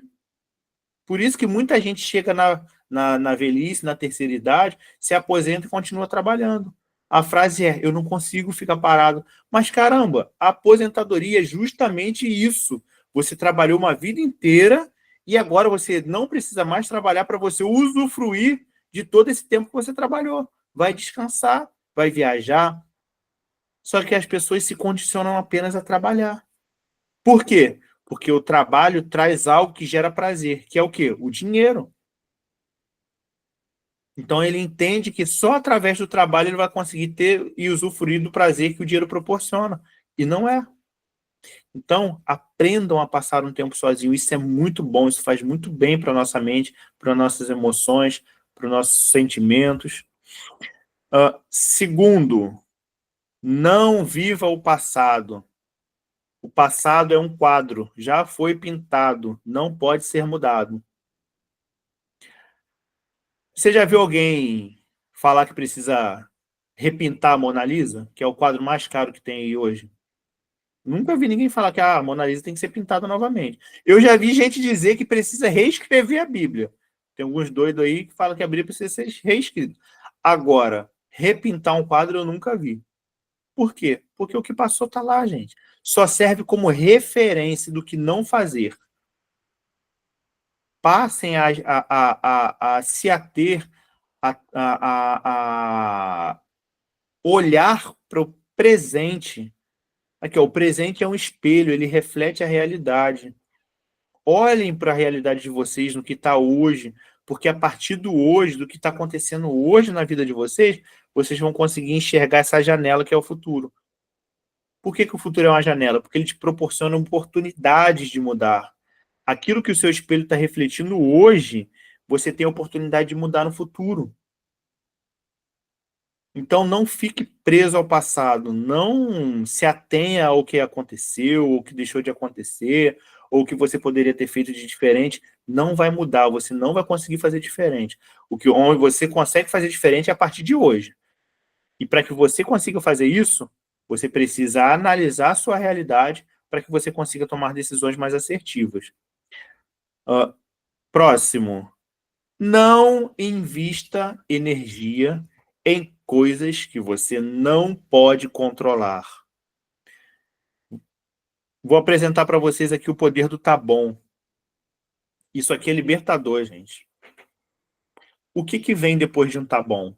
Por isso que muita gente chega na velhice, na terceira idade, se aposenta e continua trabalhando. A frase é, eu não consigo ficar parado. Mas, caramba, a aposentadoria é justamente isso. Você trabalhou uma vida inteira e agora você não precisa mais trabalhar para você usufruir de todo esse tempo que você trabalhou. Vai descansar, vai viajar. Só que as pessoas se condicionam apenas a trabalhar. Por quê? Porque o trabalho traz algo que gera prazer, que é o quê? O dinheiro. Então ele entende que só através do trabalho ele vai conseguir ter e usufruir do prazer que o dinheiro proporciona. E não é. Então, aprendam a passar um tempo sozinho. Isso é muito bom, isso faz muito bem para a nossa mente, para nossas emoções, para os nossos sentimentos. Segundo, não viva o passado. O passado é um quadro, já foi pintado, não pode ser mudado. Você já viu alguém falar que precisa repintar a Mona Lisa, que é o quadro mais caro que tem aí hoje? Nunca vi ninguém falar que a Mona Lisa tem que ser pintada novamente. Eu já vi gente dizer que precisa reescrever a Bíblia. Tem alguns doidos aí que falam que a Bíblia precisa ser reescrita. Agora, repintar um quadro eu nunca vi. Por quê? Porque o que passou está lá, gente. Só serve como referência do que não fazer. Passem a se ater, a olhar para o presente. Aqui, ó, o presente é um espelho, ele reflete a realidade. Olhem para a realidade de vocês, no que está hoje, porque a partir do hoje, do que está acontecendo hoje na vida de vocês, vocês vão conseguir enxergar essa janela que é o futuro. Por que o futuro é uma janela? Porque ele te proporciona oportunidades de mudar. Aquilo que o seu espelho está refletindo hoje, você tem a oportunidade de mudar no futuro. Então, não fique preso ao passado. Não se atenha ao que aconteceu, ou que deixou de acontecer, ou que você poderia ter feito de diferente. Não vai mudar, você não vai conseguir fazer diferente. Onde você consegue fazer diferente é a partir de hoje. E para que você consiga fazer isso, você precisa analisar a sua realidade para que você consiga tomar decisões mais assertivas. Próximo. Não invista energia em coisas que você não pode controlar. Vou apresentar para vocês aqui o poder do tá bom. Isso aqui é libertador, gente. O que vem depois de um tá bom?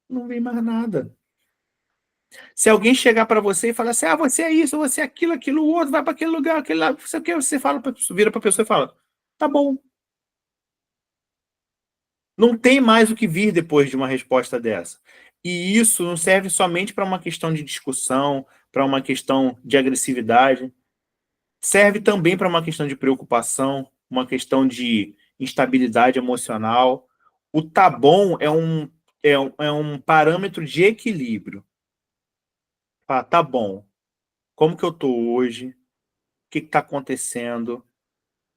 Não vem mais nada. Se alguém chegar para você e falar assim, você é isso, você é aquilo, aquilo outro, vai para aquele lugar, aquele lá, você fala, vira para a pessoa e fala, tá bom. Não tem mais o que vir depois de uma resposta dessa. E isso não serve somente para uma questão de discussão, para uma questão de agressividade. Serve também para uma questão de preocupação, uma questão de instabilidade emocional. O tá bom é um parâmetro de equilíbrio. Tá bom. Como que eu estou hoje? O que está acontecendo?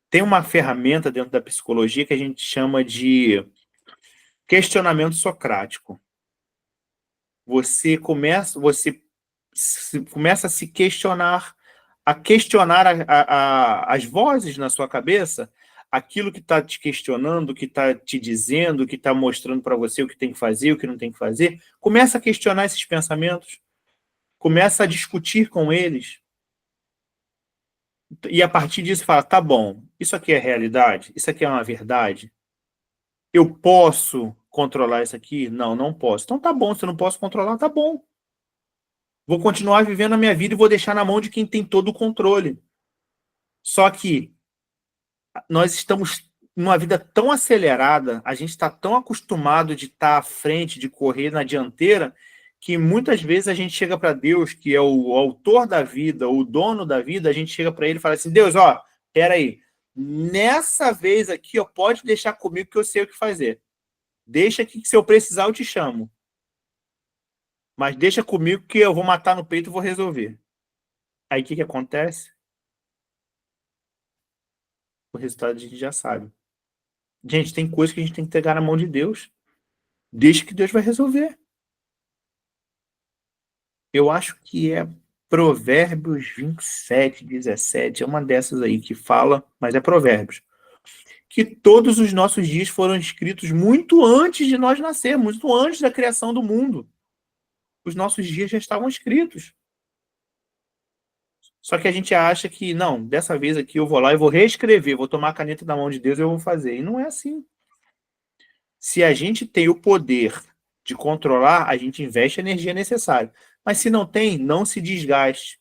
Tem uma ferramenta dentro da psicologia que a gente chama de questionamento socrático. Você começa a se questionar, a questionar as vozes na sua cabeça, aquilo que está te questionando, que está te dizendo, que está mostrando para você o que tem que fazer, o que não tem que fazer. Começa a questionar esses pensamentos, começa a discutir com eles. E a partir disso fala, tá bom, isso aqui é realidade? Isso aqui é uma verdade? Eu posso controlar isso aqui? Não, não posso. Então tá bom, se eu não posso controlar, tá bom. Vou continuar vivendo a minha vida e vou deixar na mão de quem tem todo o controle. Só que nós estamos numa vida tão acelerada, a gente está tão acostumado de estar à frente, de correr na dianteira, que muitas vezes a gente chega para Deus, que é o autor da vida, o dono da vida, a gente chega para ele e fala assim, Deus, peraí, nessa vez aqui, pode deixar comigo que eu sei o que fazer. Deixa aqui que se eu precisar eu te chamo. Mas deixa comigo que eu vou matar no peito e vou resolver. Aí o que acontece? O resultado a gente já sabe. Gente, tem coisa que a gente tem que entregar na mão de Deus. Deixa que Deus vai resolver. Eu acho que é Provérbios 27, 17. É uma dessas aí que fala, mas é Provérbios. Que todos os nossos dias foram escritos muito antes de nós nascermos, muito antes da criação do mundo. Os nossos dias já estavam escritos. Só que a gente acha que, não, dessa vez aqui eu vou lá e vou reescrever, vou tomar a caneta da mão de Deus e eu vou fazer. E não é assim. Se a gente tem o poder de controlar, a gente investe a energia necessária. Mas se não tem, não se desgaste.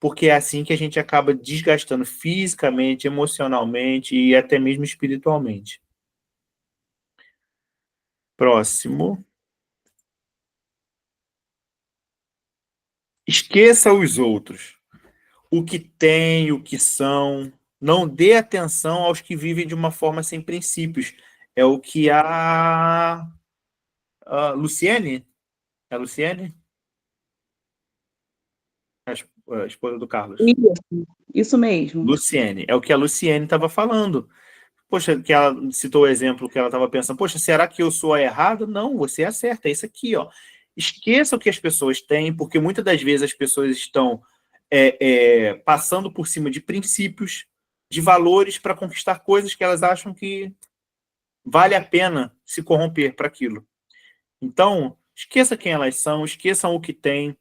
Porque é assim que a gente acaba desgastando fisicamente, emocionalmente e até mesmo espiritualmente. Próximo. Esqueça os outros. O que tem, o que são. Não dê atenção aos que vivem de uma forma sem princípios. É o que a Luciene? É a Luciene? A esposa do Carlos. Isso mesmo. Luciene. É o que a Luciene estava falando. Poxa, que ela citou o exemplo que ela estava pensando. Poxa, será que eu sou a errada? Não, você é a certa. É isso aqui, ó. Esqueça o que as pessoas têm, porque muitas das vezes as pessoas estão passando por cima de princípios, de valores para conquistar coisas que elas acham que vale a pena se corromper para aquilo. Então, esqueça quem elas são, esqueçam o que têm,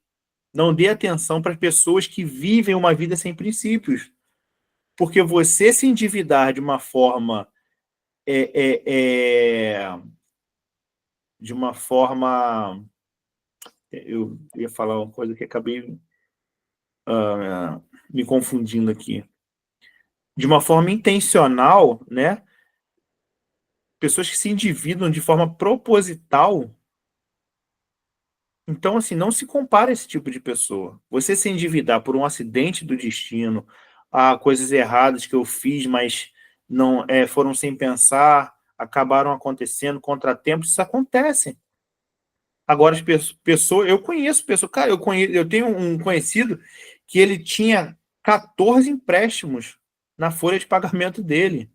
não dê atenção para as pessoas que vivem uma vida sem princípios. Porque você se endividar de uma forma de uma forma, eu ia falar uma coisa que acabei me confundindo aqui, de uma forma intencional, né? Pessoas que se endividam de forma proposital. Então, assim, não se compara a esse tipo de pessoa. Você se endividar por um acidente do destino, coisas erradas que eu fiz, mas não foram sem pensar, acabaram acontecendo, contratempos, isso acontece. Agora, as pessoas, eu conheço pessoas, cara, eu tenho um conhecido que ele tinha 14 empréstimos na folha de pagamento dele.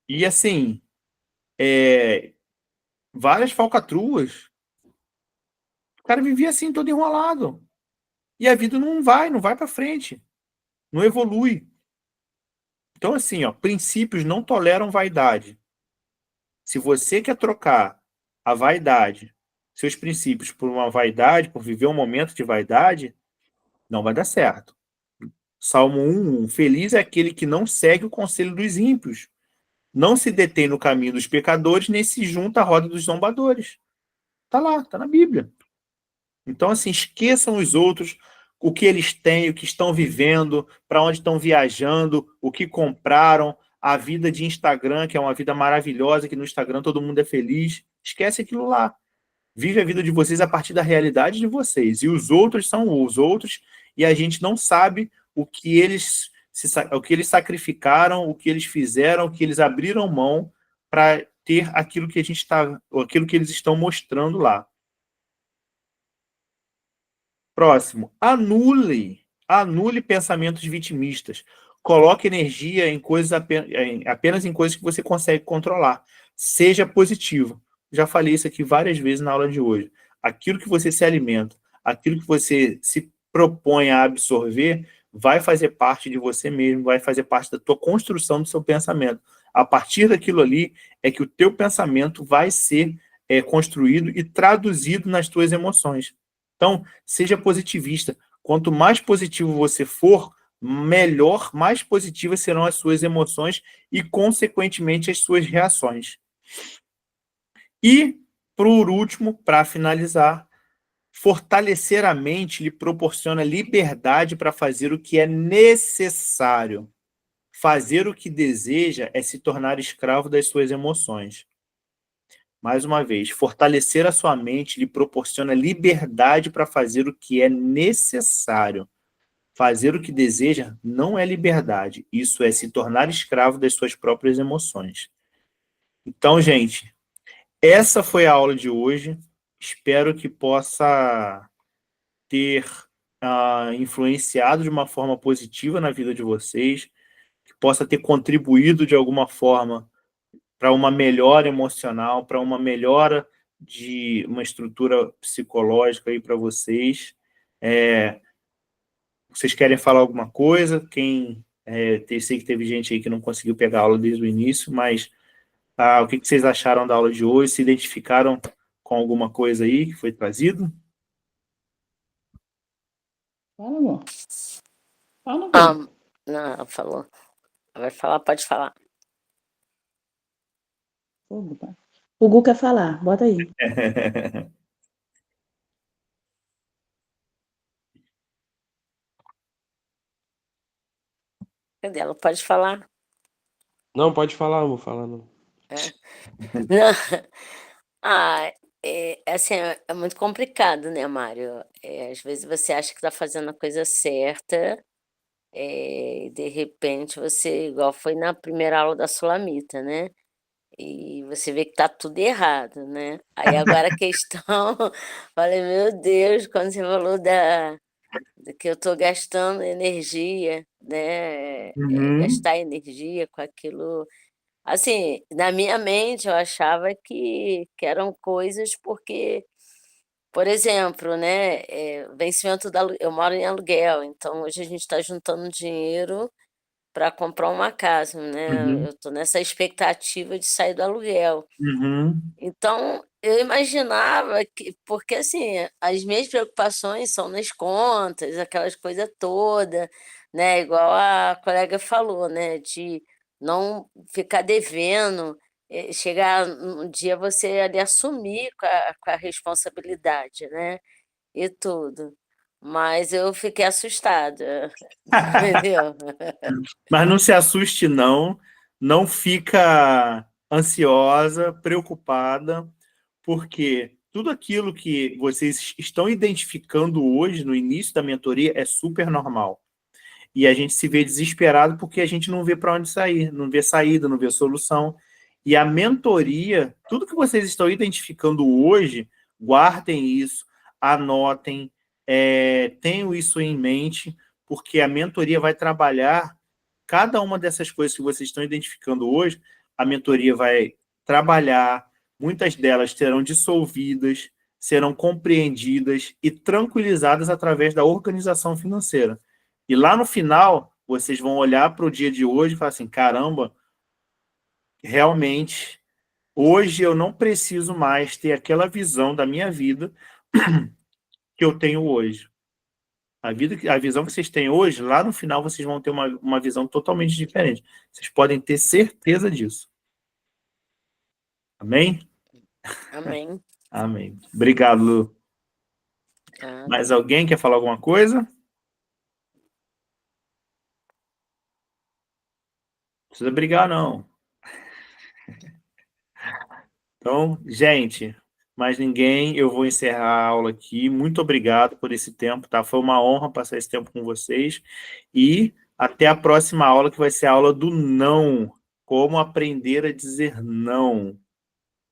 E, assim, várias falcatruas. O cara vivia assim, todo enrolado. E a vida não vai para frente, não evolui. Então, assim, ó, princípios não toleram vaidade. Se você quer trocar a vaidade, seus princípios, por uma vaidade, por viver um momento de vaidade, não vai dar certo. Salmo 1:1, feliz é aquele que não segue o conselho dos ímpios, não se detém no caminho dos pecadores, nem se junta à roda dos zombadores. Tá lá, tá na Bíblia. Então, assim, esqueçam os outros, o que eles têm, o que estão vivendo, para onde estão viajando, o que compraram, a vida de Instagram, que é uma vida maravilhosa, que no Instagram todo mundo é feliz. Esquece aquilo lá. Vive a vida de vocês a partir da realidade de vocês. E os outros são os outros, e a gente não sabe o que eles sacrificaram, o que eles fizeram, o que eles abriram mão para ter aquilo que aquilo que eles estão mostrando lá. Próximo, anule pensamentos vitimistas. Coloque energia em coisas apenas em coisas que você consegue controlar. Seja positivo. Já falei isso aqui várias vezes na aula de hoje. Aquilo que você se alimenta, aquilo que você se propõe a absorver, vai fazer parte de você mesmo, vai fazer parte da tua construção do seu pensamento. A partir daquilo ali é que o teu pensamento vai ser construído e traduzido nas tuas emoções. Então, seja positivista. Quanto mais positivo você for, melhor, mais positivas serão as suas emoções e, consequentemente, as suas reações. E, por último, para finalizar, fortalecer a mente lhe proporciona liberdade para fazer o que é necessário. Fazer o que deseja é se tornar escravo das suas emoções. Mais uma vez, fortalecer a sua mente lhe proporciona liberdade para fazer o que é necessário. Fazer o que deseja não é liberdade. Isso é se tornar escravo das suas próprias emoções. Então, gente, essa foi a aula de hoje. Espero que possa ter influenciado de uma forma positiva na vida de vocês, que possa ter contribuído de alguma forma para uma melhora emocional, para uma melhora de uma estrutura psicológica aí para vocês. Vocês querem falar alguma coisa? Sei que teve gente aí que não conseguiu pegar a aula desde o início, mas o que vocês acharam da aula de hoje? Se identificaram com alguma coisa aí que foi trazido? Fala, amor. Fala, Não, falou. Vai falar, pode falar. O Gu quer falar, bota aí. Cadê ela? Pode falar. Não, pode falar, não vou falar, não. Não. Assim, é muito complicado, né, Mário? Às vezes você acha que está fazendo a coisa certa, e de repente você, igual foi na primeira aula da Sulamita, né? E você vê que tá tudo errado, né? Aí agora a questão, falei, meu Deus, quando você falou que eu estou gastando energia, né? Gastar energia com aquilo. Assim, na minha mente eu achava que eram coisas porque, por exemplo, né, vencimento eu moro em aluguel, então hoje a gente está juntando dinheiro para comprar uma casa, né? Eu estou nessa expectativa de sair do aluguel. Então, eu imaginava que, porque assim, as minhas preocupações são nas contas, aquelas coisas todas, né? Igual a colega falou, né? De não ficar devendo, chegar um dia você ali assumir com a responsabilidade, né? E tudo. Mas eu fiquei assustada, entendeu? Mas não se assuste, não. Não fica ansiosa, preocupada, porque tudo aquilo que vocês estão identificando hoje, no início da mentoria, é super normal. E a gente se vê desesperado porque a gente não vê para onde sair, não vê saída, não vê solução. E a mentoria, tudo que vocês estão identificando hoje, guardem isso, anotem, tenham isso em mente, porque a mentoria vai trabalhar cada uma dessas coisas que vocês estão identificando hoje, a mentoria vai trabalhar, muitas delas serão dissolvidas, serão compreendidas e tranquilizadas através da organização financeira. E lá no final, vocês vão olhar para o dia de hoje e falar assim, caramba, realmente, hoje eu não preciso mais ter aquela visão da minha vida que eu tenho hoje. A visão que vocês têm hoje, lá no final, vocês vão ter uma visão totalmente diferente. Vocês podem ter certeza disso. Amém? Amém. Amém. Obrigado, Lu. Tá. Mais alguém quer falar alguma coisa? Não precisa brigar, não. Então, gente, mais ninguém, eu vou encerrar a aula aqui. Muito obrigado por esse tempo, tá? Foi uma honra passar esse tempo com vocês. E até a próxima aula, que vai ser a aula do não. Como aprender a dizer não.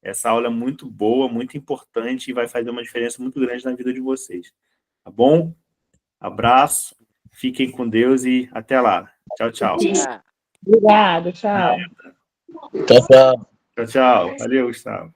Essa aula é muito boa, muito importante e vai fazer uma diferença muito grande na vida de vocês. Tá bom? Abraço, fiquem com Deus e até lá. Tchau, tchau. Tchau. Obrigada, tchau. Tchau, tchau. Tchau, tchau. Valeu, Gustavo.